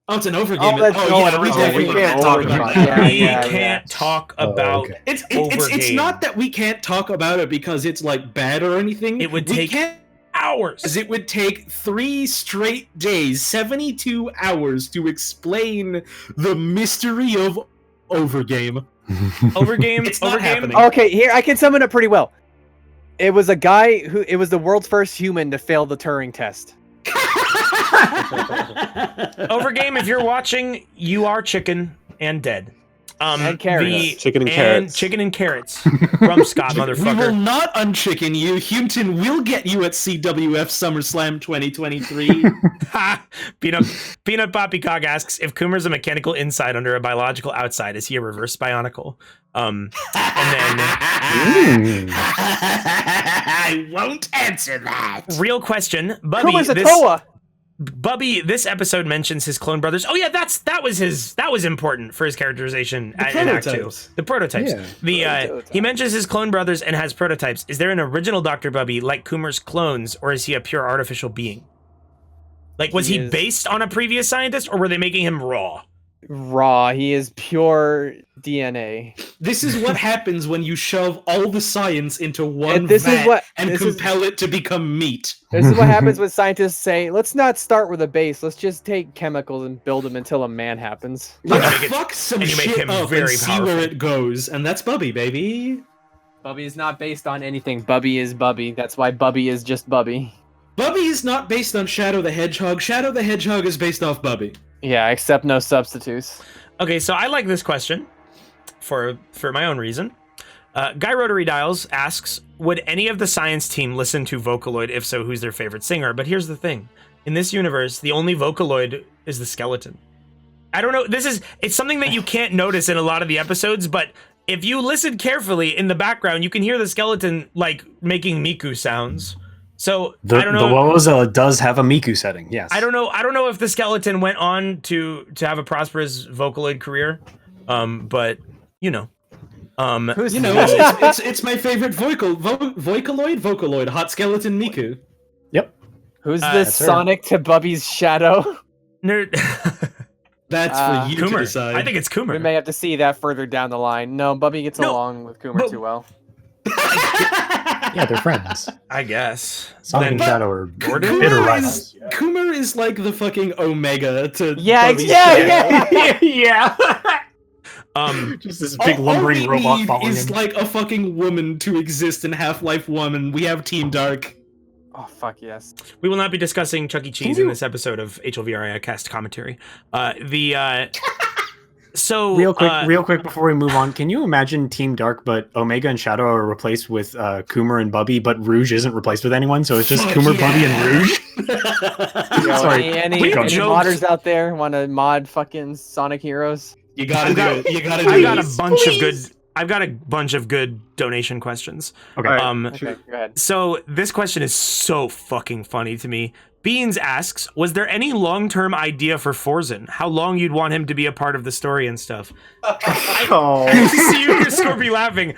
Oh, it's an overgame. that's- Oh, yeah, no, we no, definitely we can't can't talk talk about about that. We yeah. can't talk about okay. It's overgame. not that we can't talk about it because it's like bad or anything. It would We take can't, hours. because it would take 3 straight days, 72 hours to explain the mystery of overgame. Overgame. It's not overgame. happening. Okay, here I can sum it up pretty well. It was a guy who it was the world's first human to fail the Turing test. Overgame. If you're watching, you are chicken and dead. And carrots. Chicken and carrots. Chicken and carrots. Rumscott, We will motherfucker. not unchicken you. Humeton will get you at CWF SummerSlam 2023. Ha! Peanut Poppycock asks if Coomer's a mechanical inside under a biological outside. Is he a reverse bionicle? And then I won't answer that. real question, Bubby. Coomer's a Toa. Bubby, this episode mentions his clone brothers. Oh yeah, that was important for his characterization in Act 2. The prototypes. Yeah. He mentions his clone brothers and has prototypes. Is there an original Dr. Bubby like Coomer's clones, or is he a pure artificial being? Like, was he based on a previous scientist, or were they making him raw? Raw. He is pure DNA. This is what happens when you shove all the science into one This is vat what- and this is- compel it to become meat. This is what happens when scientists say, let's not start with a base. Let's just take chemicals and build them until a man happens. Let's make it- fuck some and you make shit him up very and see powerful. where it goes. And that's Bubby, baby. Bubby is not based on anything. Bubby is Bubby. That's why Bubby is just Bubby. Bubby is not based on Shadow the Hedgehog. Shadow the Hedgehog is based off Bubby. Yeah, except no substitutes. Okay, so I like this question for my own reason. Guy Rotary Dials asks, would any of the science team listen to Vocaloid? If so, who's their favorite singer? But here's the thing. In this universe, the only Vocaloid is the skeleton. I don't know. It's something that you can't notice in a lot of the episodes, but if you listen carefully in the background, you can hear the skeleton, like, making Miku sounds. So, I don't know. The Woza does have a Miku setting, yes. I don't know if the skeleton went on to have a prosperous Vocaloid career, but you know, Who's You know, it's my favorite Vocaloid, Hot Skeleton Miku. Yep. Who's the that's her. Sonic to Bubby's shadow? nerd. That's for you to Coomer. decide. I think it's We Coomer. may have to see that further down the line. No, Bubby gets No, along with Coomer but- too well. Yeah, they're friends. I guess. Sonic and Then- Shadow are Gordon? bitter rivals. Coomer is like the fucking Omega to Yeah, Bubby's yeah, Shadow. yeah. Just this big All lumbering we robot need following is him. like a fucking woman to exist in Half-Life 1, and we have Team Dark. Oh, fuck yes. We will not be discussing Chuck E. Cheese in this episode of HLVRI cast commentary. So Real quick before we move on, can you imagine Team Dark, but Omega and Shadow are replaced with Coomer and Bubby, but Rouge isn't replaced with anyone, so it's just Fuck Coomer, yeah. Bubby, and Rouge? Yo, Sorry. any we joked. modders out there want to mod fucking Sonic Heroes? You gotta do it. You gotta do I've got a it. bunch of good. I've got a bunch of good donation questions. Okay. Okay, go ahead. So this question is so fucking funny to me. Beans asks, was there any long-term idea for Forzen? How long you'd want him to be a part of the story and stuff? Oh. I see you, Scorpy, laughing.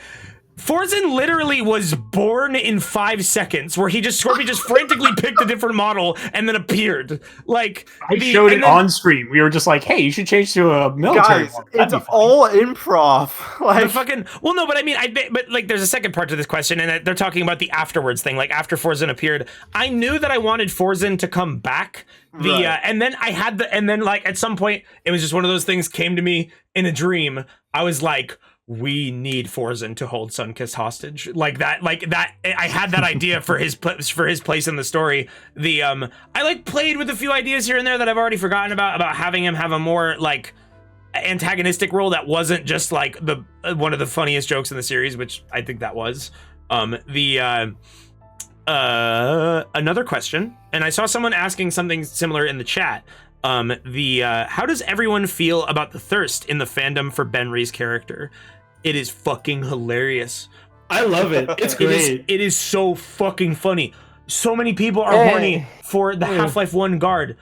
Forzen literally was born in 5 seconds, where Scorpy just frantically picked a different model and then appeared. Like I showed it on screen. We were just like, hey, you should change to a military Guys, one. That'd it's be fun. all improv. The Like, fucking no, but I mean, but like, there's a second part to this question, and they're talking about the afterwards thing. Like after Forzen appeared, I knew that I wanted Forzen to come back. Right. And then and then like at some point, it was just one of those things came to me in a dream. I was like, we need Forzen to hold Sunkist hostage, like that. I had that idea for his place in the story. I like played with a few ideas here and there that I've already forgotten about having him have a more like antagonistic role that wasn't just like the one of the funniest jokes in the series, which I think that was. Another question, and I saw someone asking something similar in the chat. How does everyone feel about the thirst in the fandom for Benry's character? It is fucking hilarious. I love it. It's great. It is so fucking funny. So many people are horny for the Half-Life 1 guard.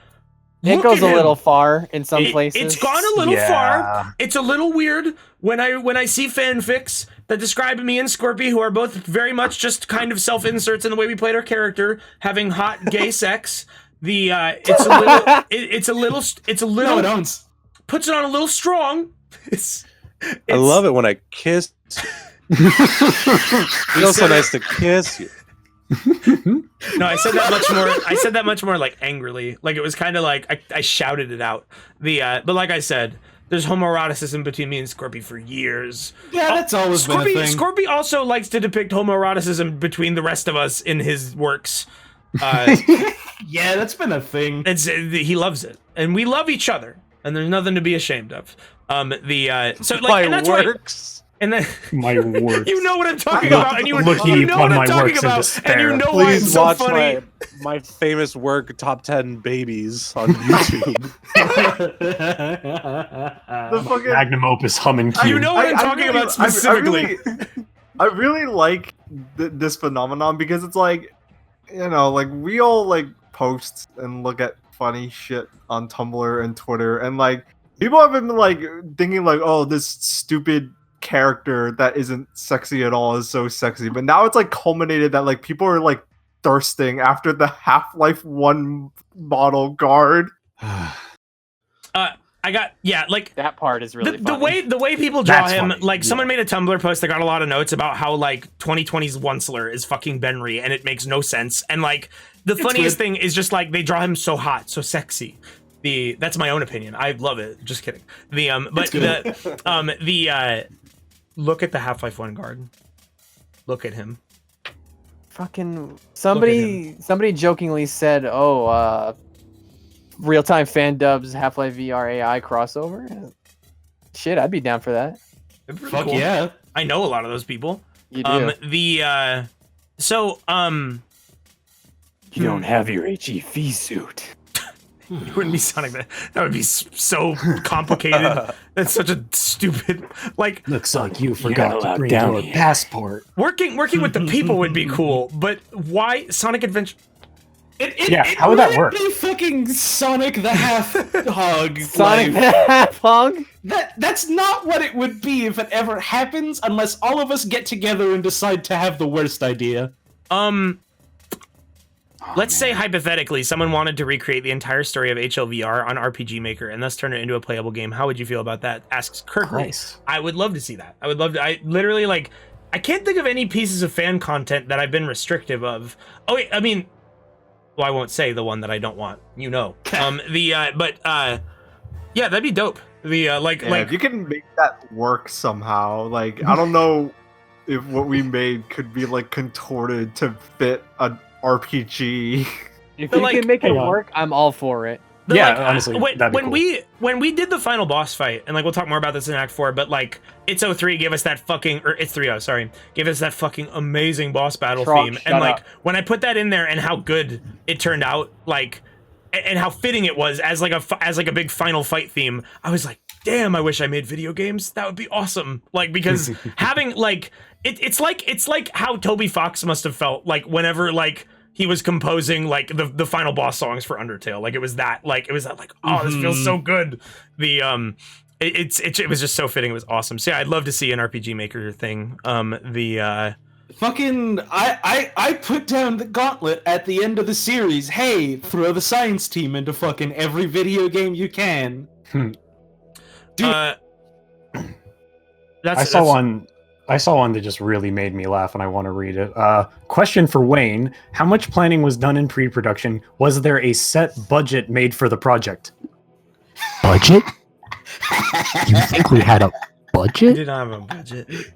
It Look goes at a him. little far in some places. It's gone a little Yeah. far. It's a little weird when I see fanfics that describe me and Scorpy, who are both very much just kind of self-inserts in the way we played our character, having hot gay sex. It's a little No, it don't. puts it on a little strong. I love it when I kiss. Feels so nice to kiss you. No, I said that much more. I said that much more like angrily. Like it was kind of like I shouted it out. But like I said, there's homoeroticism between me and Scorpy for years. Yeah, that's always been a thing. Scorpy also likes to depict homoeroticism between the rest of us in his works. Yeah, that's been a thing. He loves it, and we love each other, and there's nothing to be ashamed of. So like, and that's works. and then My works. you know what I'm talking about, and you know Looking what upon I'm my talking works in about, despair. and you know why it's Please so watch funny. my famous work, Top 10 Babies, on YouTube. The fucking Magnum opus humming cue. You know what I'm talking really- about specifically. I really like this phenomenon because it's like, you know, like we all like post and look at funny shit on Tumblr and Twitter, and like people have been like thinking like, oh, this stupid character that isn't sexy at all is so sexy, but now it's like culminated that like people are like thirsting after the Half-Life 1 model guard. I got like That part is really the funny. way people draw That's him. funny, Like yeah. someone made a Tumblr post that got a lot of notes about how like 2020's Onceler is fucking Benry, and it makes no sense. And like the funniest thing is just like they draw him so hot, so sexy. That's my own opinion. I love it. Just kidding. Look at the Half-Life 1 guard. Look at him. Fucking somebody jokingly said, "Oh, real-time fan dubs Half-Life VR AI crossover." Shit, I'd be down for that. They're pretty Fuck cool. yeah. I know a lot of those people. You do. You don't have your HEV suit. It wouldn't be Sonic. That would be so complicated. That's such a stupid. Like Looks like you forgot to allowed bring down your here. passport. working with the people would be cool, but why Sonic Adventure? Yeah, how would that work? Be fucking Sonic the Half Hog. Sonic life. Half Hog? That's not what it would be if it ever happens, unless all of us get together and decide to have the worst idea. Let's say hypothetically, someone wanted to recreate the entire story of HLVR on RPG Maker and thus turn it into a playable game. How would you feel about that? Asks Kirkley. Nice. I would love to see that. I would love to. I literally like. I can't think of any pieces of fan content that I've been restrictive of. Oh wait, I mean, well, I won't say the one that I don't want. You know. Yeah, that'd be dope. If you can make that work somehow, like I don't know if what we made could be like contorted to fit an RPG. If But, you like, can make it hang on. work, I'm all for it. Yeah, honestly, that'd be cool. when we did the final boss fight, and like we'll talk more about this in Act 4, but like it's 03 gave us that fucking, or it's 3.0, sorry, gave us that fucking amazing boss battle Trog, theme, shut and like up. when I put that in there and how good it turned out, like, and how fitting it was as like a big final fight theme, I was like, damn, I wish I made video games. That would be awesome. Like because having like it's like how Toby Fox must have felt like whenever like he was composing like the final boss songs for Undertale. Like it was that like oh, this feels so good. It was just so fitting. It was awesome. So yeah, I'd love to see an RPG Maker thing. Fucking, I put down the gauntlet at the end of the series. Hey, throw the science team into fucking every video game you can. I saw one that just really made me laugh, and I want to read it. Question for Wayne: how much planning was done in pre-production? Was there a set budget made for the project? Budget? You think we had a I budget? did not have a budget.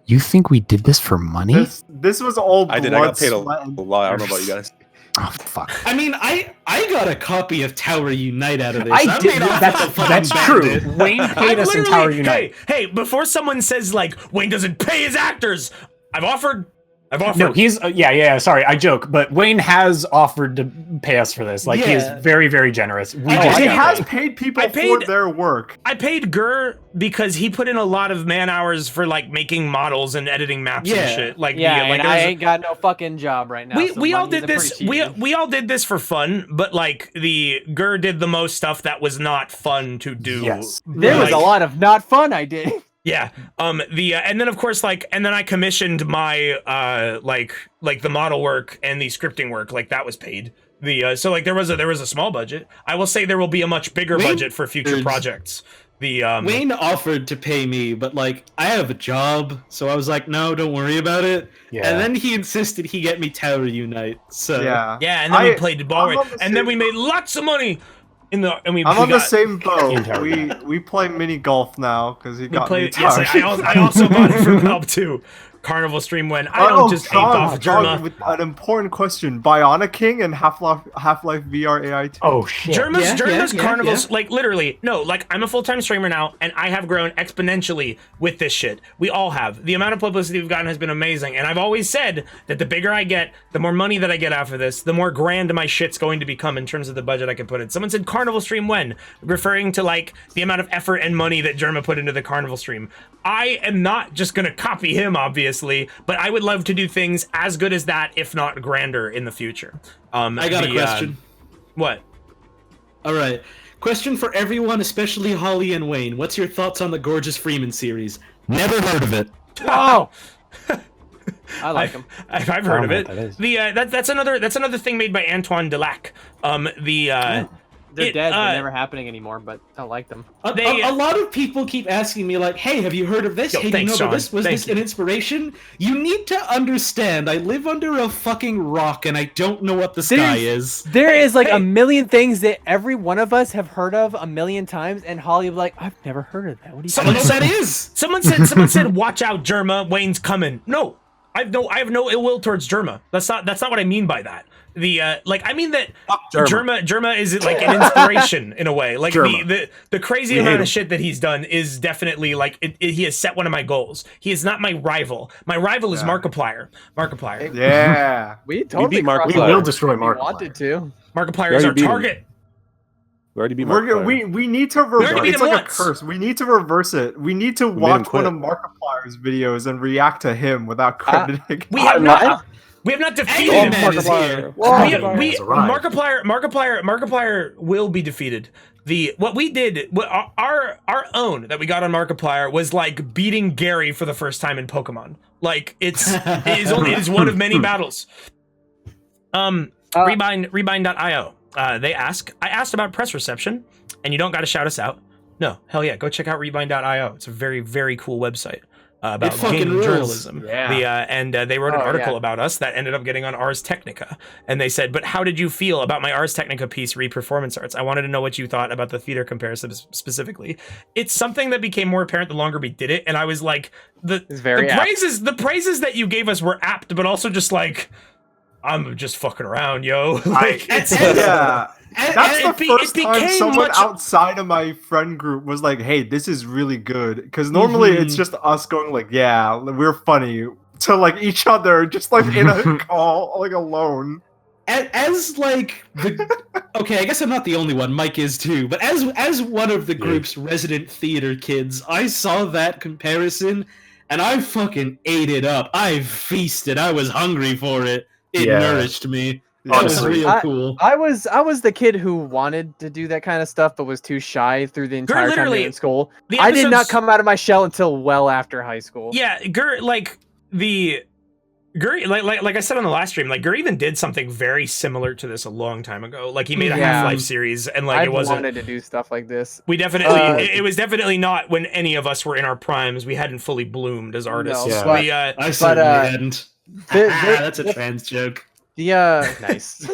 You think we did this for money? This was all I did. I got paid a lot. I don't know about you guys. Oh fuck! I mean, I got a copy of Tower Unite out of this. I did. made off with the fucking That's true. bandit. Wayne paid us in Tower Unite. Hey, before someone says like Wayne doesn't pay his actors, I've offered. No, he's yeah. Sorry, I joke, but Wayne has offered to pay us for this. Like he is Yeah. very, very generous. We Oh, just He yeah. has paid people I paid- for their work. I paid Gur because he put in a lot of man hours for like making models and editing maps and Yeah. shit. Like Yeah, like and I there's- ain't got no fucking job right now. so we all money is did this. appreciated. We all did this for fun, but like the Gur did the most stuff that was not fun to do. Yes. There was Like, a lot of not fun I did. Yeah. And then of course and then I commissioned my like the model work and the scripting work, like that was paid. So like there was a small budget. I will say there will be a much bigger Wayne- budget for future there's- projects. Wayne offered to pay me, but like I have a job, so I was like, no, don't worry about it. Yeah. And then he insisted he get me Tower Unite. So Yeah. Yeah, and then we I- played ball I'm on the and then same- we made lots of money I'm I'm on the same boat. Entire We play mini golf now because he got me Yes, Tower. I also bought it from Valve too. Carnival stream when I don't just ape off Germa. With an important question: Bionic King and Half-Life VR AI 2. Oh shit. Germa's Carnivals, like literally, no, like I'm a full-time streamer now, and I have grown exponentially with this shit. We all have. The amount of publicity we've gotten has been amazing, and I've always said that the bigger I get, the more money that I get after this, the more grand my shit's going to become in terms of the budget I can put in. Someone said Carnival stream when, referring to like the amount of effort and money that Germa put into the Carnival stream. I am not just gonna copy him, obviously, but I would love to do things as good as that, if not grander, in the future. I got a question. What? All right. Question for everyone, especially Holly and Wayne. What's your thoughts on the Gorgeous Freeman series? Never heard of it. Oh! I like him. I've heard of it. That's another thing made by Antoine Delac. They're dead. They're never happening anymore, but I like them. A lot of people keep asking me, like, hey, have you heard of this? Hey, do you know about this? Was this an inspiration? You need to understand, I live under a fucking rock, and I don't know what the sky is. There is, like, a million things that every one of us have heard of a million times, and Holly will be like, I've never heard of that. What do you Someone said is. Someone said, watch out, Germa, Wayne's coming. No, I have no ill will towards Germa. That's not what I mean by that. I mean that Germa is like an inspiration in a way. Like the crazy amount of shit that he's done is definitely like he has set one of my goals. He is not my rival. My rival is Markiplier. Markiplier. Yeah. We totally we will destroy Markiplier. Wanted to. Markiplier is our target. We already beat Markiplier. We need to reverse it. It's like once. a curse. We need to reverse it. We need to watch one of Markiplier's videos and react to him without crediting. We have not defeated him. Markiplier. Markiplier will be defeated. Our own that we got on Markiplier was like beating Gary for the first time in Pokemon. Like it is one of many battles. Rebind.io. I asked about press reception, and you don't got to shout us out. No, hell yeah, go check out rebind.io. It's a very, very cool website about gaming journalism. Yeah. They wrote an article about us that ended up getting on Ars Technica. And they said, but how did you feel about my Ars Technica piece, Performance Arts? I wanted to know what you thought about the theater comparisons specifically. It's something that became more apparent the longer we did it. And I was like, the praises that you gave us were apt, but also just like, I'm just fucking around, yo. Like, That's the first time someone outside of my friend group was like, hey, this is really good. Because normally it's just us going like, yeah, we're funny. To like each other, just like in a call, like alone. As like okay, I guess I'm not the only one. Mike is too. But as one of the group's resident theater kids, I saw that comparison and I fucking ate it up. I feasted. I was hungry for it. It nourished me. That was real cool. I was the kid who wanted to do that kind of stuff, but was too shy through the entire time in school. I did not come out of my shell until well after high school. Yeah, like I said on the last stream, like Gur even did something very similar to this a long time ago. Like he made a Half-Life series, and like it wasn't. I wanted to do stuff like this. We definitely, it was definitely not when any of us were in our primes. We hadn't fully bloomed as artists. No, I certainly hadn't. That's a trans joke. Nice.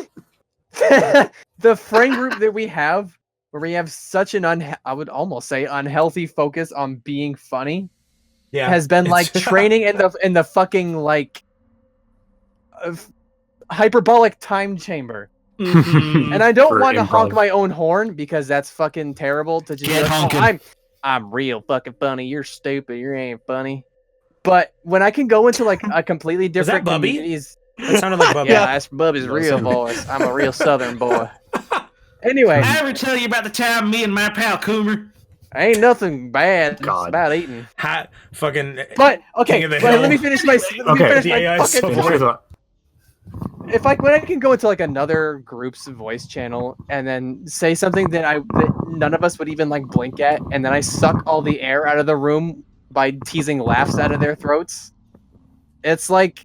The friend group that we have, where we have such an I would almost say unhealthy focus on being funny, has been like training in the fucking like hyperbolic time chamber. And I don't want to honk my own horn because that's fucking terrible to just be like, I'm real fucking funny. You're stupid. You ain't funny. But when I can go into like a completely different communities. That sounded like Bubby. Yeah, that's Bubby's real voice. I'm a real Southern boy. Anyway, I ever tell you about the time me and my pal Coomer? Ain't nothing bad. It's about eating. Fucking. But okay, let me finish my. When I can go into like another group's voice channel and then say something that none of us would even like blink at, and then I suck all the air out of the room by teasing laughs out of their throats. It's like.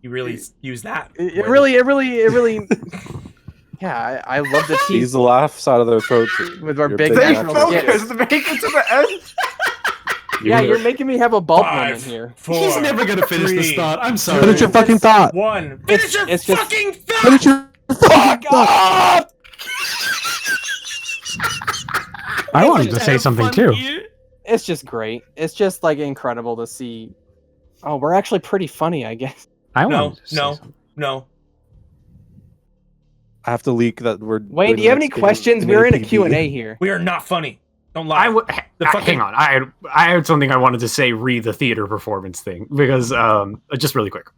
You really use that. It really. Yeah, I love the tease. Tease the laughs out of their throats with our big. Stay focused. Make it to the end. Yeah, you're making me have a bulb moment here. He's never gonna finish this thought. I'm sorry. Finish your fucking thought. Finish your fucking thought. Finish your fucking thought. I wanted to say something too. It's just great. It's just like incredible to see Oh, we're actually pretty funny, I guess. No. I have to leak that we're. Wayne, do you have any questions? We're in a Q&A here. We are not funny. Don't lie. Hang on. I had something I wanted to say re the theater performance thing because just really quick.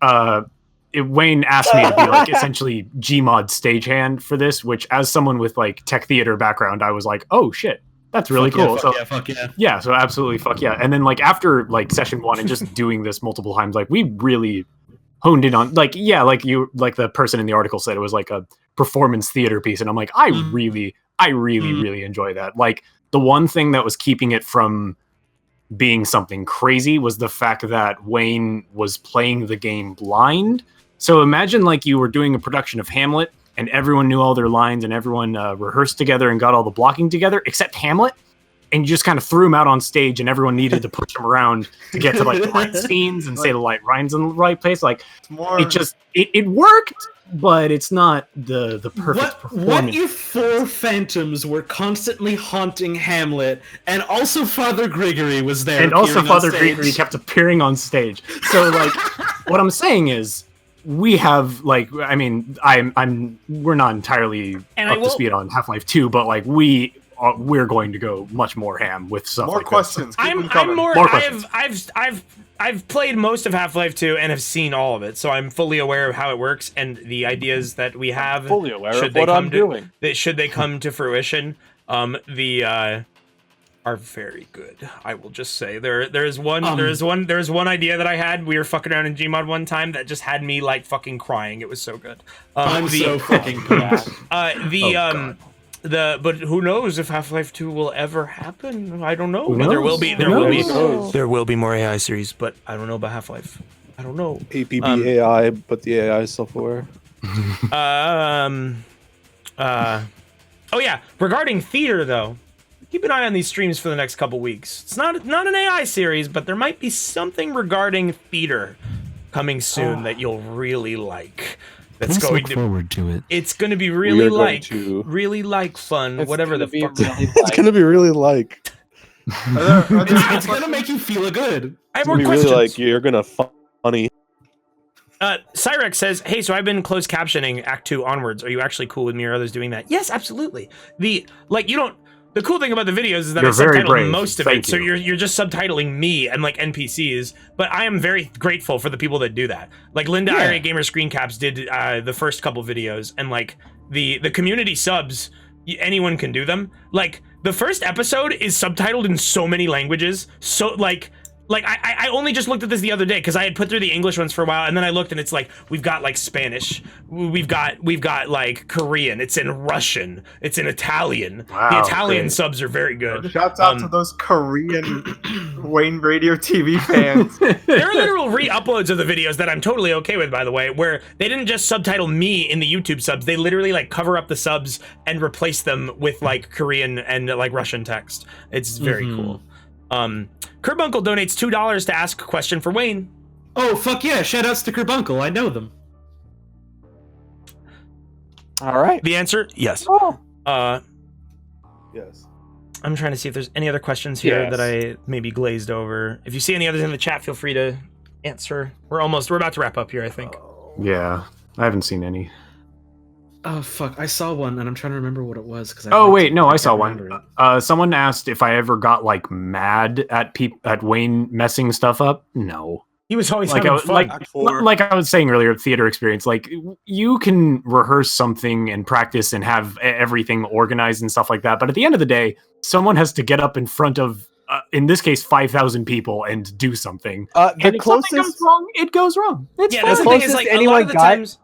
Wayne asked me to be like essentially Gmod stagehand for this, which as someone with like tech theater background, I was like, oh shit, that's really cool. Fuck yeah. Yeah, so absolutely fuck yeah. And then like after like session 1 and just doing this multiple times, like we really honed in on like the person in the article said it was like a performance theater piece, and I'm like, I really enjoy that. Like the one thing that was keeping it from being something crazy was the fact that Wayne was playing the game blind. So imagine like you were doing a production of Hamlet and everyone knew all their lines and everyone rehearsed together and got all the blocking together except Hamlet, and you just kind of threw him out on stage and everyone needed to push him around to get to like the right scenes and say the right lines in the right place. Like it worked, but it's not the perfect performance. What if 4 phantoms were constantly haunting Hamlet, and also Father Gregory was there? And also Father Gregory kept appearing on stage. So like, what I'm saying is, we have like, I mean, we're not entirely up to speed on Half-Life 2, but like we're going to go much more ham with stuff. More like questions. More questions. I've played most of Half-Life 2 and have seen all of it, so I'm fully aware of how it works and the ideas that we have. Fully aware of what I'm doing. Should they come to fruition, are very good. I will just say there's one idea that I had. We were fucking around in Gmod one time that just had me like fucking crying. It was so good. So fucking good. But who knows if Half-Life 2 will ever happen? I don't know. There will be more AI series, but I don't know about Half-Life. I don't know. APB AI, but the AI software. Oh yeah. Regarding theater though, keep an eye on these streams for the next couple weeks. It's not an AI series, but there might be something regarding theater coming soon that you'll really like. That's going to look forward to it. It's going to be really fun. Whatever the fuck. It's going to be really like. It's going to make you feel good. I have more questions. Really like you're going to funny. Cyrex says, "Hey, so I've been closed captioning Act 2 onwards. Are you actually cool with me or others doing that?" Yes, absolutely. The cool thing about the videos is that I subtitle most of it, so you're just subtitling me and like NPCs. But I am very grateful for the people that do that. Like Linda IRA Gamer Screen Caps did the first couple videos, and like the community subs, anyone can do them. Like the first episode is subtitled in so many languages. So like I only just looked at this the other day because I had put through the English ones for a while, and then I looked and it's like we've got like Spanish, we've got like Korean, it's in Russian, it's in Italian. Wow, the Italian subs are very good. Shouts out to those Korean Wayne Radio TV fans. There are literal re-uploads of the videos that I'm totally okay with, by the way, where they didn't just subtitle me in the YouTube subs, they literally like cover up the subs and replace them with like Korean and like Russian text. It's very cool. Kerbuncle donates $2 to ask a question for Wayne. Oh, fuck yeah. Shoutouts to Kerbuncle. I know them. All right. The answer, yes. Yes. I'm trying to see if there's any other questions here that I maybe glazed over. If you see any others in the chat, feel free to answer. We're about to wrap up here, I think. Yeah, I haven't seen any. Oh, fuck. I saw one, and I'm trying to remember what it was. I saw one. Someone asked if I ever got, like, mad at Wayne messing stuff up. No. He was always like having fun. Like I was saying earlier, theater experience. Like, you can rehearse something and practice and have everything organized and stuff like that. But at the end of the day, someone has to get up in front of, in this case, 5,000 people and do something. And if something goes wrong, it goes wrong. It's fine. The closest anyone got...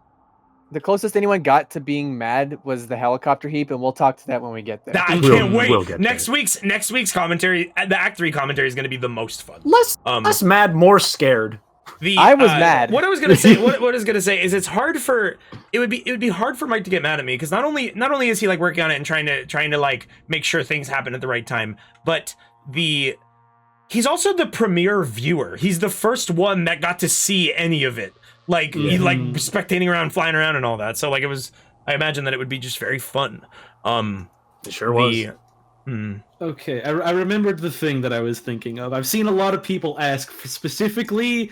The closest anyone got to being mad was the helicopter heap, and we'll talk to that when we get there. I can't wait. Next week's commentary, the Act 3 commentary is going to be the most fun. Less mad, more scared. I was mad. What I was gonna say, what I was gonna say is it would be hard for Mike to get mad at me because not only is he like working on it and trying to like make sure things happen at the right time, but he's also the premier viewer. He's the first one that got to see any of it. Like he like spectating around, flying around, and all that. So like I imagine that it would be just very fun. It sure was. Okay, I remembered the thing that I was thinking of. I've seen a lot of people ask specifically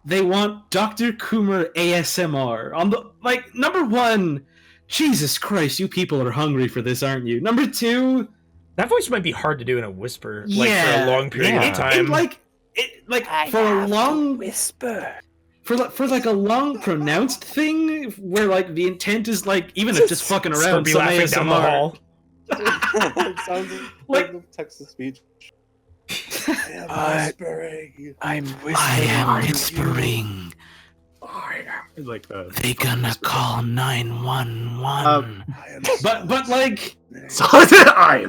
they want Dr. Coomer ASMR on the number one. Jesus Christ, you people are hungry for this, aren't you? Number two, that voice might be hard to do in a whisper, for a long period of time. For a long whisper. For a long pronounced thing where the intent is even if just fucking around some laughing ASMR. down the hall. It sounds like Texas speech. I'm whispering. I am whispering. Like They gonna call 911. I am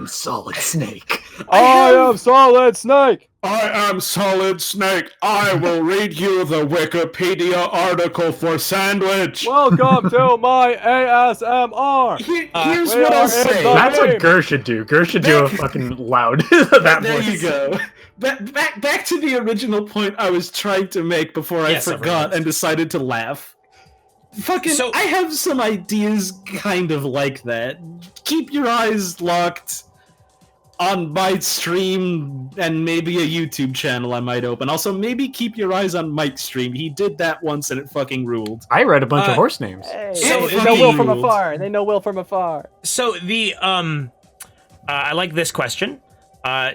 Solid Snake. I am Solid Snake. I am Solid Snake. I will read you the Wikipedia article for Sandwich. Welcome to my ASMR. Here's what I'll say. That's what Gur should do. Gur should do a fucking loud that There voice. you go. Back to the original point I was trying to make before I forgot and decided to laugh. I have some ideas kind of like that. Keep your eyes locked on my stream and maybe a YouTube channel I might open. Also, maybe keep your eyes on Mike's stream. He did that once and it fucking ruled. I read a bunch of horse names. Hey, they know Will from afar. They know Will from afar. So the I like this question.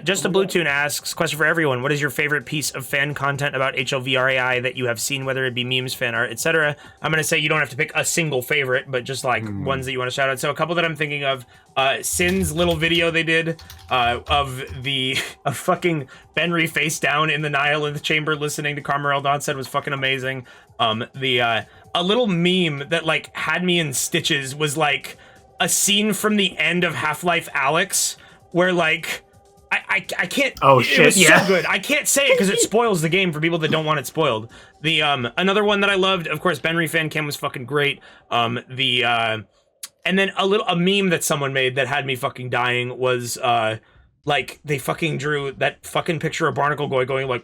Just a Blue Tune asks, question for everyone, what is your favorite piece of fan content about HLVRAI that you have seen, whether it be memes, fan art, etc.? I'm going to say you don't have to pick a single favorite, but just ones that you want to shout out. So a couple that I'm thinking of, Sin's little video they did of fucking Benry face down in the Nihilith chamber listening to Carmel Eldon said was fucking amazing. A little meme that had me in stitches was a scene from the end of Half-Life Alyx where I can't. Oh shit! It was yeah. so good. I can't say it because it spoils the game for people that don't want it spoiled. The another one that I loved, of course, Benry fan cam was fucking great. And then a meme that someone made that had me fucking dying was they fucking drew that fucking picture of Barnacle going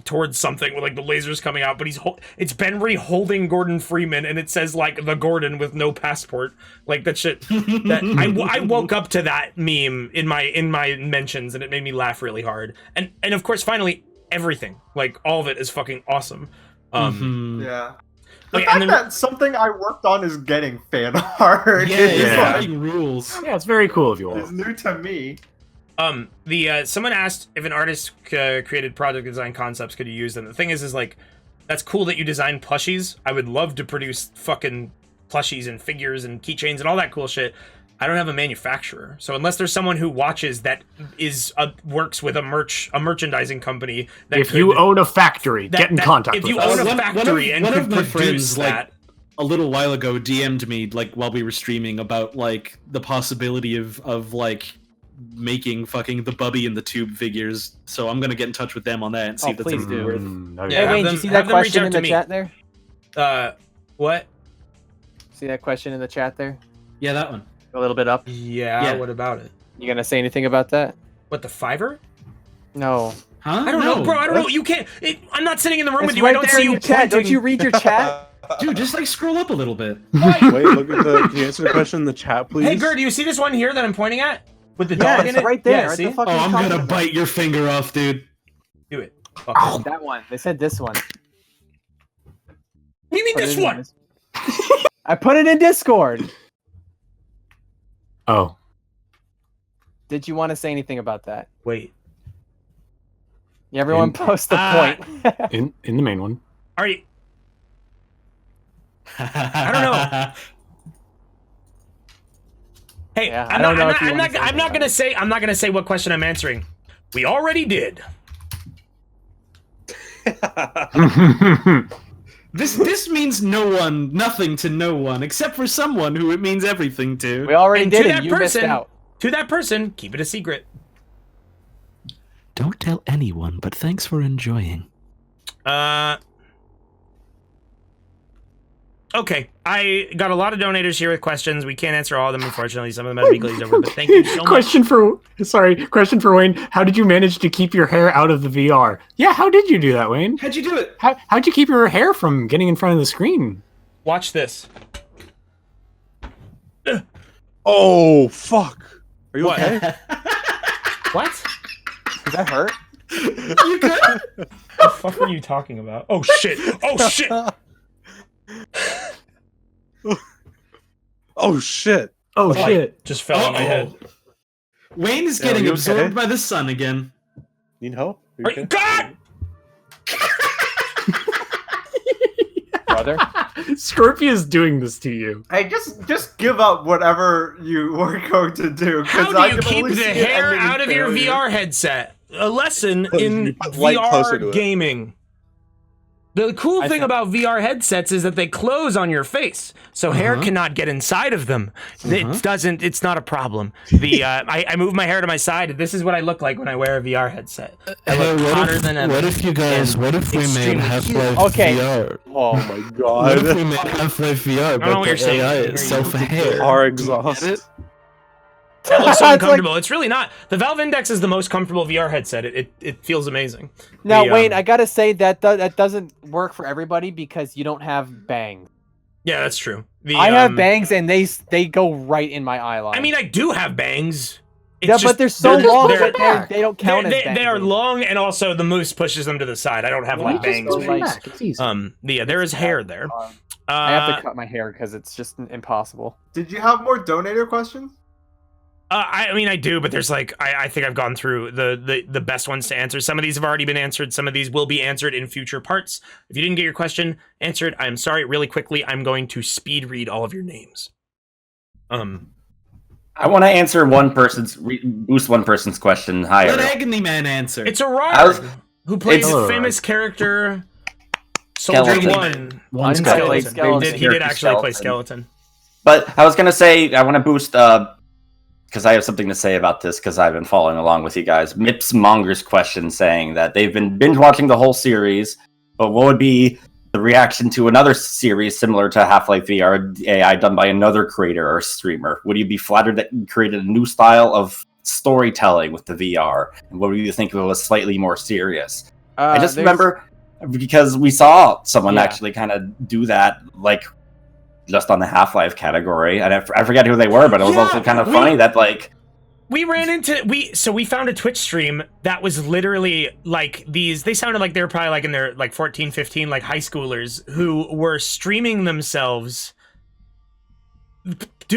towards something with the lasers coming out, but it's Benry holding Gordon Freeman and it says the Gordon with no passport, that shit. That I woke up to that meme in my mentions and it made me laugh really hard. And of course, finally, everything all of it is fucking awesome. Yeah. The fact that something I worked on is getting fan art. Fucking rules. Yeah, it's very cool of you all. It's new to me. Someone asked if an artist created product design concepts, could you use them? The thing is that's cool that you design plushies. I would love to produce fucking plushies and figures and keychains and all that cool shit. I don't have a manufacturer, so unless there's someone who watches that works with a merchandising company, if you own a factory, get in contact. If you own a factory and could produce that. A little while ago, DM'd me while we were streaming about the possibility of making fucking the Bubby and the Tube figures, so I'm gonna get in touch with them on that and see if that's anything worth. Hey, Wayne, did you see that question in the chat there? What? See that question in the chat there? Yeah, that one. A little bit up. Yeah. What about it? You gonna say anything about that? What, the Fiverr? No. Huh? I don't know, bro. I don't know. You can't. I'm not sitting in the room with you. Right I don't there see in you your chat. pointing. Don't you read your chat? Dude, just scroll up a little bit. Wait, look at the. Can you answer the question in the chat, please? Hey, Gur, do you see this one here that I'm pointing at? With the dog in it? Right there. Yeah, right see? the I'm gonna bite your finger off, dude. Do it. That one. They said this one. What do you mean this one? I put it in Discord. Oh. Did you want to say anything about that? Wait. Everyone post the point. in the main one. Are you? I don't know. Hey, Yeah, I'm not gonna say what question I'm answering. We already did. This means nothing to no one, except for someone who it means everything to. We already And did to it. that You missed person- out. To that person, keep it a secret. Don't tell anyone, but thanks for enjoying. Okay, I got a lot of donators here with questions. We can't answer all of them, unfortunately. Some of them have to be glazed over, but thank you so much. Question for Wayne. How did you manage to keep your hair out of the VR? Yeah, how did you do that, Wayne? How'd you do it? How'd you keep your hair from getting in front of the screen? Watch this. Oh, fuck. Are you What? okay? What? Does that hurt? You good? What the fuck are you talking about? Oh shit! Oh shit! Oh shit! Oh Like, shit! just fell on my head. Wayne is Yeah, getting you absorbed okay? by the sun again. Need help? You Are okay? you, God! Brother. Scorpia's doing this to you. Hey, just give up whatever you were going to do. 'Cause How do I you can keep only the see it hair ending in out of your failure. VR headset? A lesson Because in you put light closer to VR it. gaming. The cool I thing think- about VR headsets is that they close on your face, so hair cannot get inside of them. It doesn't. It's not a problem. The I move my hair to my side. This is what I look like when I wear a VR headset. I look hotter than ever. What if you guys? And What if we made extremely Half-Life Okay. VR? Oh my What if god. we made Half-Life VR, know but what you're the saying. AI I hear you. itself a hair? Car Do you get exhaust. it? That looks so It's like- uncomfortable. It's really not. The Valve Index is the most comfortable VR headset. It feels amazing. Now, The, Wayne, I gotta say that that doesn't work for everybody because you don't have bangs. Yeah, that's true. The, I have bangs and they go right in my eye line. I mean, I do have bangs. It's yeah, just- but they're so they're- long they're- that they don't count they, as bangs. they are anymore. long, and also the moose pushes them to the side. I don't have Yeah, like just bangs. go or like- anything. It's easy. There is hair there. I have to cut my hair because it's just impossible. Did you have more donator questions? I mean, I do, but there's like, I think I've gone through the best ones to answer. Some of these have already been answered. Some of these will be answered in future parts. If you didn't get your question answered, I'm sorry. Really quickly, I'm going to speed read all of your names. I want to answer boost one person's question higher. Let Agony Man answer. It's a I was- who plays It's- a famous character, Soldier Skeleton. One. One Skeleton. Skeleton. He did actually play Skeleton. Skeleton. But I was gonna say I want to boost because I have something to say about this because I've been following along with you guys. Mips Monger's question saying that they've been binge watching the whole series, but what would be the reaction to another series similar to Half-Life VR AI done by another creator or streamer? Would you be flattered that you created a new style of storytelling with the VR? And what would you think if it was slightly more serious? I just remember because we saw someone actually kind of do that, like just on the Half-Life category, and I forget who they were, but it was also kind of funny that like We ran into we found a Twitch stream that was literally like these. They sounded like they were probably like in their like 14, 15, like high schoolers who were streaming themselves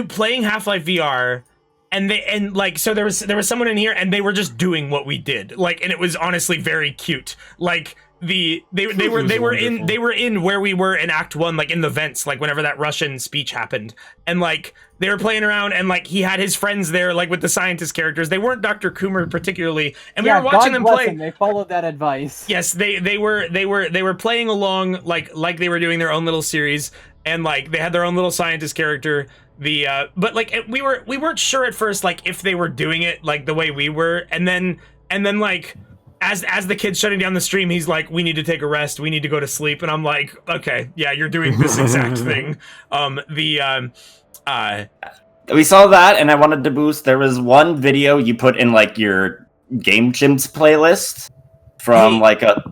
playing Half-Life VR. And like, so there was someone in here and they were just doing what we did, like, and it was honestly very cute. Like they were in where we were in Act 1, like in the vents, like whenever that Russian speech happened, and like they were playing around, and like he had his friends there, like with the scientist characters. They weren't Dr. Coomer particularly, and we were watching them play. They followed that advice. Yes, they were playing along like they were doing their own little series, and like they had their own little scientist character. But like we weren't sure at first, like if they were doing it like the way we were, and then like as the kid's shutting down the stream, he's like, we need to take a rest, we need to go to sleep, and I'm like, okay, yeah, you're doing this exact thing. we saw that, and I wanted to boost. There was one video you put in like your Game Chimps playlist from Hey. like a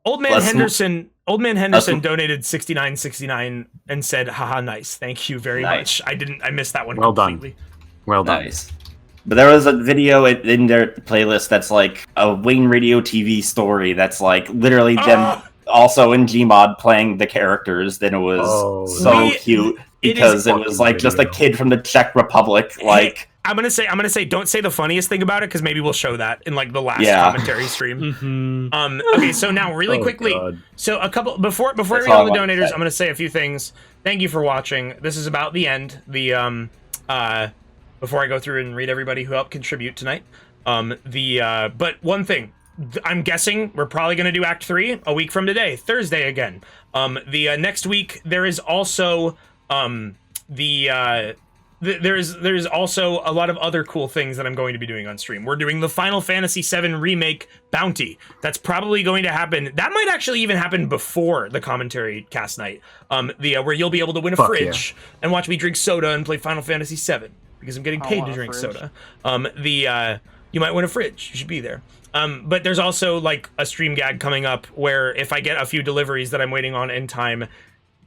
Old Man Let's- Henderson donated $69.69 and said, haha, nice, thank you very Nice. much. I missed that one Well done. completely. Well done. nice. But there was a video in their playlist that's like a Wayne Radio TV story that's like literally them Ah! also in Gmod playing the characters. Then it was Oh, so We- cute it because is it was like just a kid from the Czech Republic. Like I'm gonna say, don't say the funniest thing about it, because maybe we'll show that in like the last Yeah. commentary stream. Okay, so now really Oh, quickly, God. so a couple before I That's read all all the I wanted to donators, say. I'm gonna say a few things. Thank you for watching. This is about the end. Before I go through and read everybody who helped contribute tonight. But one thing. I'm guessing we're probably going to do Act 3 a week from today, Thursday again. Next week there is also there's also a lot of other cool things that I'm going to be doing on stream. We're doing the Final Fantasy VII Remake Bounty. That's probably going to happen. That might actually even happen before the commentary cast night. Where you'll be able to win a Fuck fridge and watch me drink soda and play Final Fantasy VII because I'm getting I paid want to a drink fridge. soda. You might win a fridge. You should be there. But there's also like a stream gag coming up where if I get a few deliveries that I'm waiting on in time,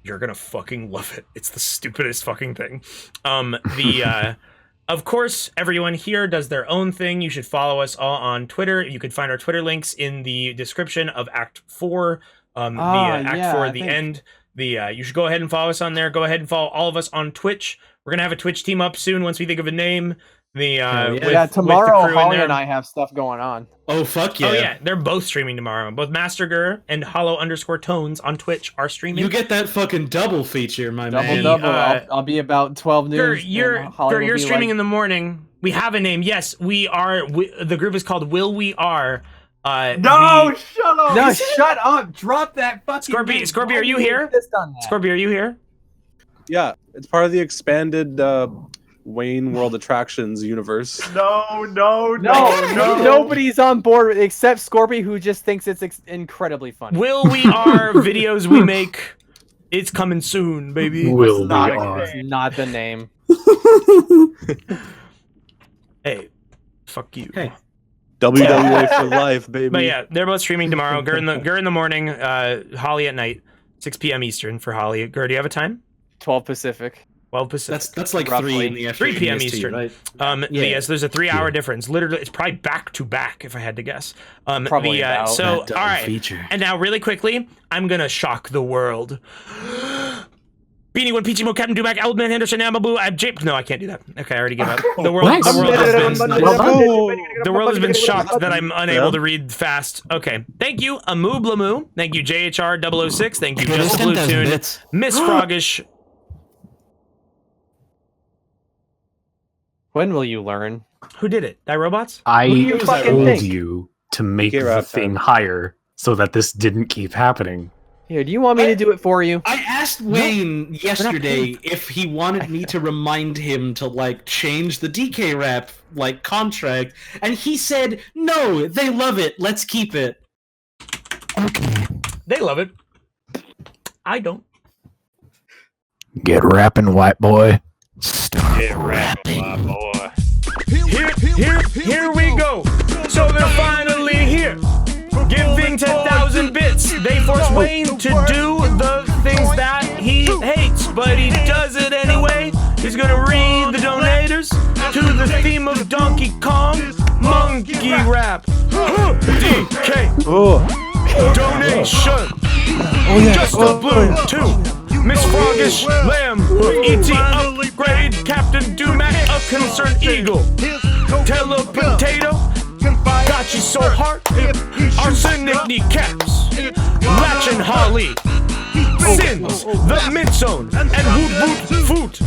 you're gonna fucking love it. It's the stupidest fucking thing. Of course, everyone here does their own thing. You should follow us all on Twitter. You can find our Twitter links in the description of Act 4, Act 4 at the end. You should go ahead and follow us on there. Go ahead and follow all of us on Twitch. We're going to have a Twitch team up soon once we think of a name. Tomorrow Holly and I have stuff going on. Oh, fuck yeah. Oh, yeah. They're both streaming tomorrow. Both Master Gur and Hollow_Tones on Twitch are streaming. You get that fucking double feature, my man. Double. I'll be about 12 noon. You're streaming in the morning. We have a name. Yes, we are. The group is called Will We Are. Shut up! No, shut up! Drop that fucking Scorpio, are you here? Scorpio, are you here? Yeah, it's part of the expanded Wayne World Attractions universe. No. Nobody's on board except Scorpio, who just thinks it's incredibly funny. Will We Are videos we make. It's coming soon, baby. Will We Are. It's not the name. Hey, fuck you. Hey. WWA for life, baby. But yeah, they're both streaming tomorrow. Gur in the morning, Holly at night, 6 p.m. Eastern for Holly. Gur, do you have a time? 12 Pacific. 12 Pacific. That's like Roughly. 3 in the afternoon. 3 p.m. EST, Eastern. right? Yes, there's a 3-hour difference. Literally, it's probably back to back if I had to guess. Probably about. So, all That double right. feature. And now, really quickly, I'm gonna shock the world. Beanie One, Peachy Mo, Captain Dumac, Eldman, Henderson, Amabu, Jape. No, I can't do that. Okay, I already gave up. The world has been shocked that I'm unable to read fast. Okay, thank you, Amublamu. Thank you, JHR006. Thank you, Just Blue Tune, Miss Froggish. When will you learn? Who did it? iRobots? I you fucking told think? you to make the thing higher so that this didn't keep happening. Here, do you want me to do it for you? I asked Wayne yesterday if he wanted me to remind him to like change the DK rap like contract, and he said no. They love it. Let's keep it. Okay. They love it. I don't. Get rapping, white boy. Get rapping, white boy. Here we go. So they're finally here. Giving 10,000 bits. They force Wayne to do the things that he hates, but he does it anyway. He's gonna read the donators to the theme of Donkey Kong Monkey Rap. DK. Donation. Just a Blue 2. Miss Froggish Lamb. ET Upgrade. Captain Dumac. A Concerned Eagle. Telepotato. Got you so hard. Arsenic kneecaps. Latchin' Holly. Sins. The Mid Zone. And Woot Woot Foot.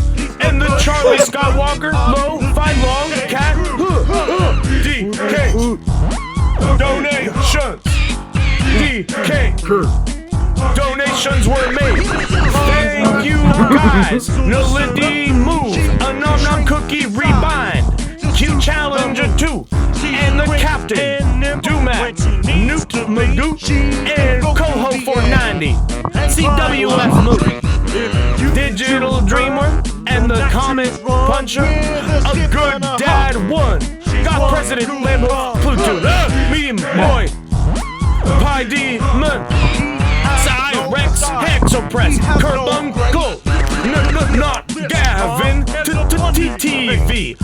And the Charlie Skywalker. Low. Fine Long. Cat. DK. Donations. DK. Donations were made. Thank you guys. Nolity Move. A Nom Nom Cookie Rebind. Q Challenger 2. And the Captain, Dumac, Newt Magoo, and Coho 490, CWF Movie, Digital Dreamer, and the Comet Puncher, A Good Dad 1, God President Lambo, Pluto, Medium Boy, Pi Demon, Cyrex, Hexopress, Carbuncle, Not Gavin, TTV,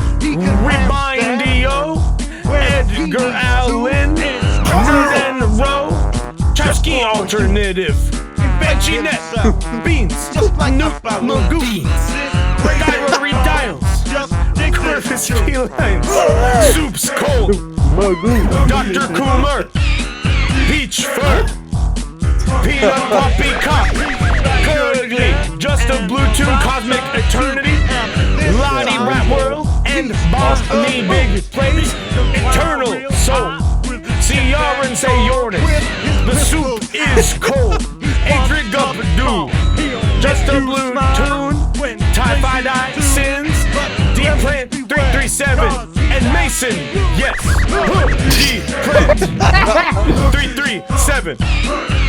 Rebindio, Edgar Allen, Nerd Row, Chasky Alternative, Veggie Beans, Nuke Magoo, Gyro Redials, Corvus Felines, Soups Cold, Dr. Coomer, Peach Fur, Peanut Poppycock, Curly, Just a Blue Tune, Cosmic Eternity, Lottie Rat World, and Bonnie Big Plays, Eternal Soul, CR and say Yornis, the soup is cold, Adric Up Do, Just a Blue Tune, Tie-Fi Die Sins, D-Plant 337, and Mason, yes, D-Plant 337,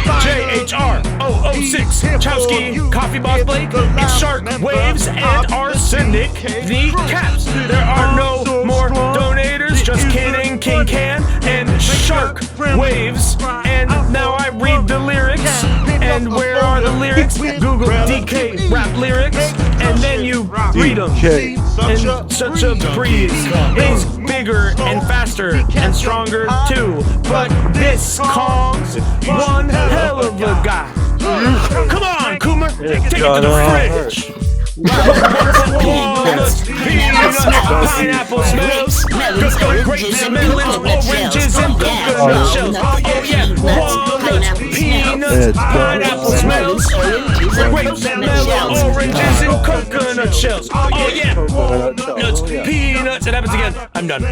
JHR006, Chowski, Coffee Boss Blake, and Shark Waves, and Arsenic, the Caps. There are no more donators, just Kin and King Can, and Shark Waves. And now I read the lyrics, and where are the lyrics? Google DK rap lyrics, and then you freedom and such a breeze. He's bigger and faster and stronger too. But this Kong's one hell of a guy. Come on, Coomer, take it to the fridge. Walnuts, peanuts, pineapple smells, grapes, melons, oranges, and coconut shells. Oh yeah, walnuts, peanuts, pineapple smells, grapes, melons, oranges, and coconut shells. Oh yeah, walnuts, peanuts. It happens again. I'm done.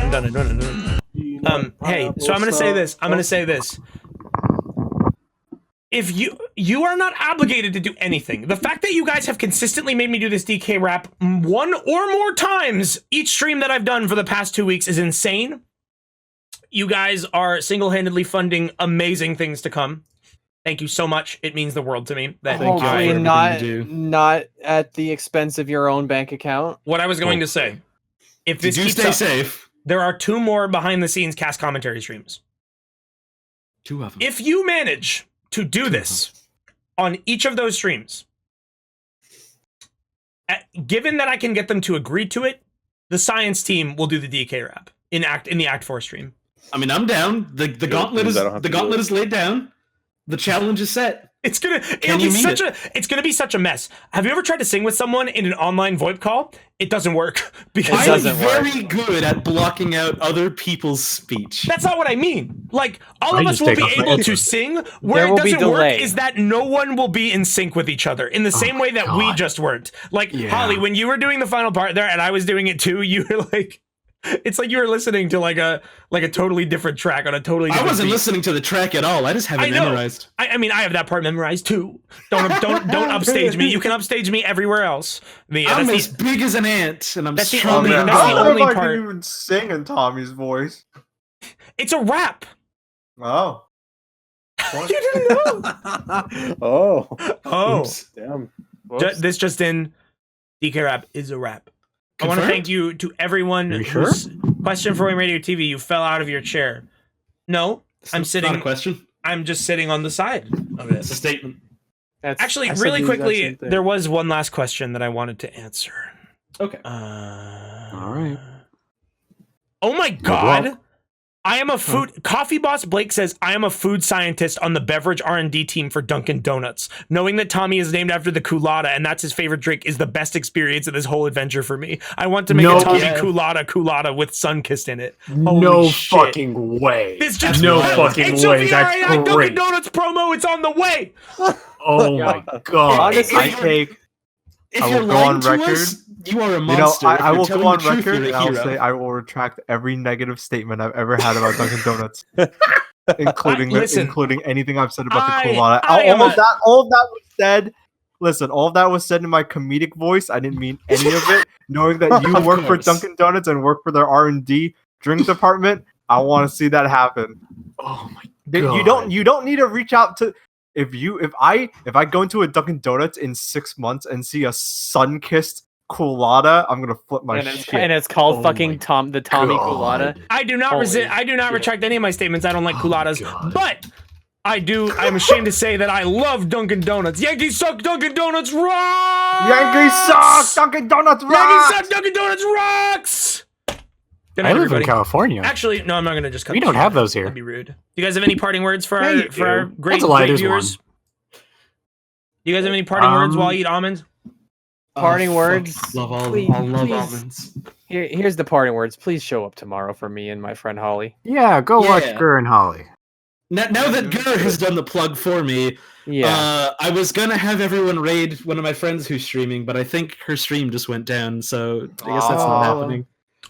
Hey, so I'm gonna say this. If you are not obligated to do anything. The fact that you guys have consistently made me do this DK rap one or more times each stream that I've done for the past 2 weeks is insane. You guys are single-handedly funding amazing things to come. Thank you so much. It means the world to me. Hopefully not at the expense of your own bank account. What I was going to say, if this keeps stay up, safe. There are 2 more behind-the-scenes cast commentary streams. 2 of them. If you manage to do this on each of those streams, given that I can get them to agree to it, the science team will do the DK rap in the Act 4 stream. I mean, I'm down. The gauntlet is laid down. The challenge is set. It's gonna be such a mess. Have you ever tried to sing with someone in an online VoIP call? It doesn't work because I'm very good at blocking out other people's speech. That's not what I mean. Like, all of us will be able to sing. Where it doesn't work is that no one will be in sync with each other in the same way that we just weren't. Like, Holly, when you were doing the final part there and I was doing it too, you were like, it's like you were listening to like a totally different track on a totally different I wasn't beat. Listening to the track at all. I just have it memorized. I mean, I have that part memorized too. Don't upstage me. You can upstage me everywhere else. I'm as big as an ant, and I'm strong. That's the only part. I can even sing in Tommy's voice. It's a rap. Oh. You didn't know. Oh. Oops. Damn. This just in. DK rap is a rap. I want to thank you to everyone whose question for Wayne Radio TV, you fell out of your chair. No, I'm sitting. Not a question. I'm just sitting on the side of it. It's a statement. Actually, really quickly, there was one last question that I wanted to answer. Okay. All right. Oh my God. I am a food... Coffee Boss Blake says, I am a food scientist on the beverage R&D team for Dunkin' Donuts. Knowing that Tommy is named after the culotta and that's his favorite drink is the best experience of this whole adventure for me. I want to make a Tommy culotta with Sunkist in it. Holy shit. Fucking way. It's just fucking way. That's great. Dunkin' Donuts promo, it's on the way. Oh my God. Honestly, I will go on record. You are a monster. I will go on record and I'll say I will retract every negative statement I've ever had about Dunkin' Donuts, including anything I've said about the culotta. All of that was said. Listen, all of that was said in my comedic voice. I didn't mean any of it. Knowing that you work for Dunkin' Donuts and work for their R&D drink department, I want to see that happen. Oh my God. You don't need to reach out to. If I go into a Dunkin' Donuts in 6 months and see a sun-kissed culotta, I'm gonna flip my shit. And it's called fucking Tommy culotta. I do not retract any of my statements. I don't like culattas, but I'm ashamed to say that I love Dunkin' Donuts. Yankees suck, Dunkin' Donuts rocks! Yankees suck, Dunkin' Donuts rocks! Yankees suck, Dunkin' Donuts rocks! Good night, I live everybody. in California. Actually, no, I'm not gonna just cut. We don't have those here. That'd be rude. Do you guys have any parting words for our great viewers? Do you guys have any parting words while I eat almonds? Parting words. Love almonds. Here's the parting words. Please show up tomorrow for me and my friend Holly. Yeah, go watch Gur and Holly. Now that Gur has done the plug for me, I was gonna have everyone raid one of my friends who's streaming, but I think her stream just went down, so I guess that's not happening.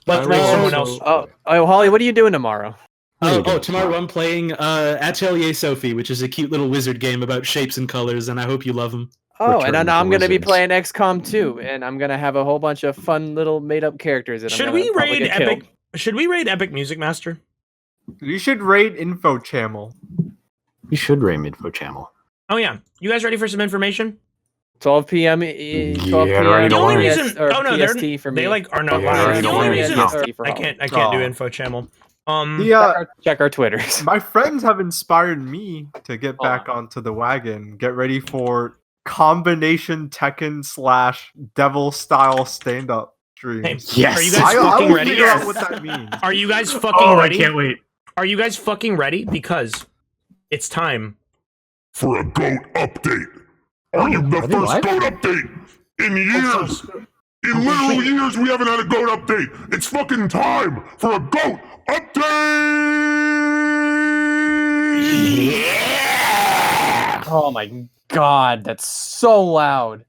But someone else. Oh, Holly, what are you doing tomorrow? Tomorrow I'm playing Atelier Sophie, which is a cute little wizard game about shapes and colors, and I hope you love them. Oh, and I'm going to be playing XCOM 2, and I'm going to have a whole bunch of fun little made-up characters. Should we raid Epic? Should we raid Epic Music Master? You should raid Info Channel. You should raid Info Channel. Oh yeah, you guys ready for some information? 12 p.m. 12 p.m. The only reason, PST for me. they are not live. The only reason I can't do Info Channel. Check our Twitters. My friends have inspired me to get back onto the wagon. Get ready for combination Tekken / Devil style stand up streams. Yes. Are you guys I fucking will ready? figure out what that means. Are you guys fucking Oh, I ready? can't wait. Are you guys fucking ready? Because it's time. For a GOAT update. Are you the first what? GOAT update in years? In literal years, we haven't had a GOAT update. It's fucking time for a GOAT update! Oh my god, that's so loud.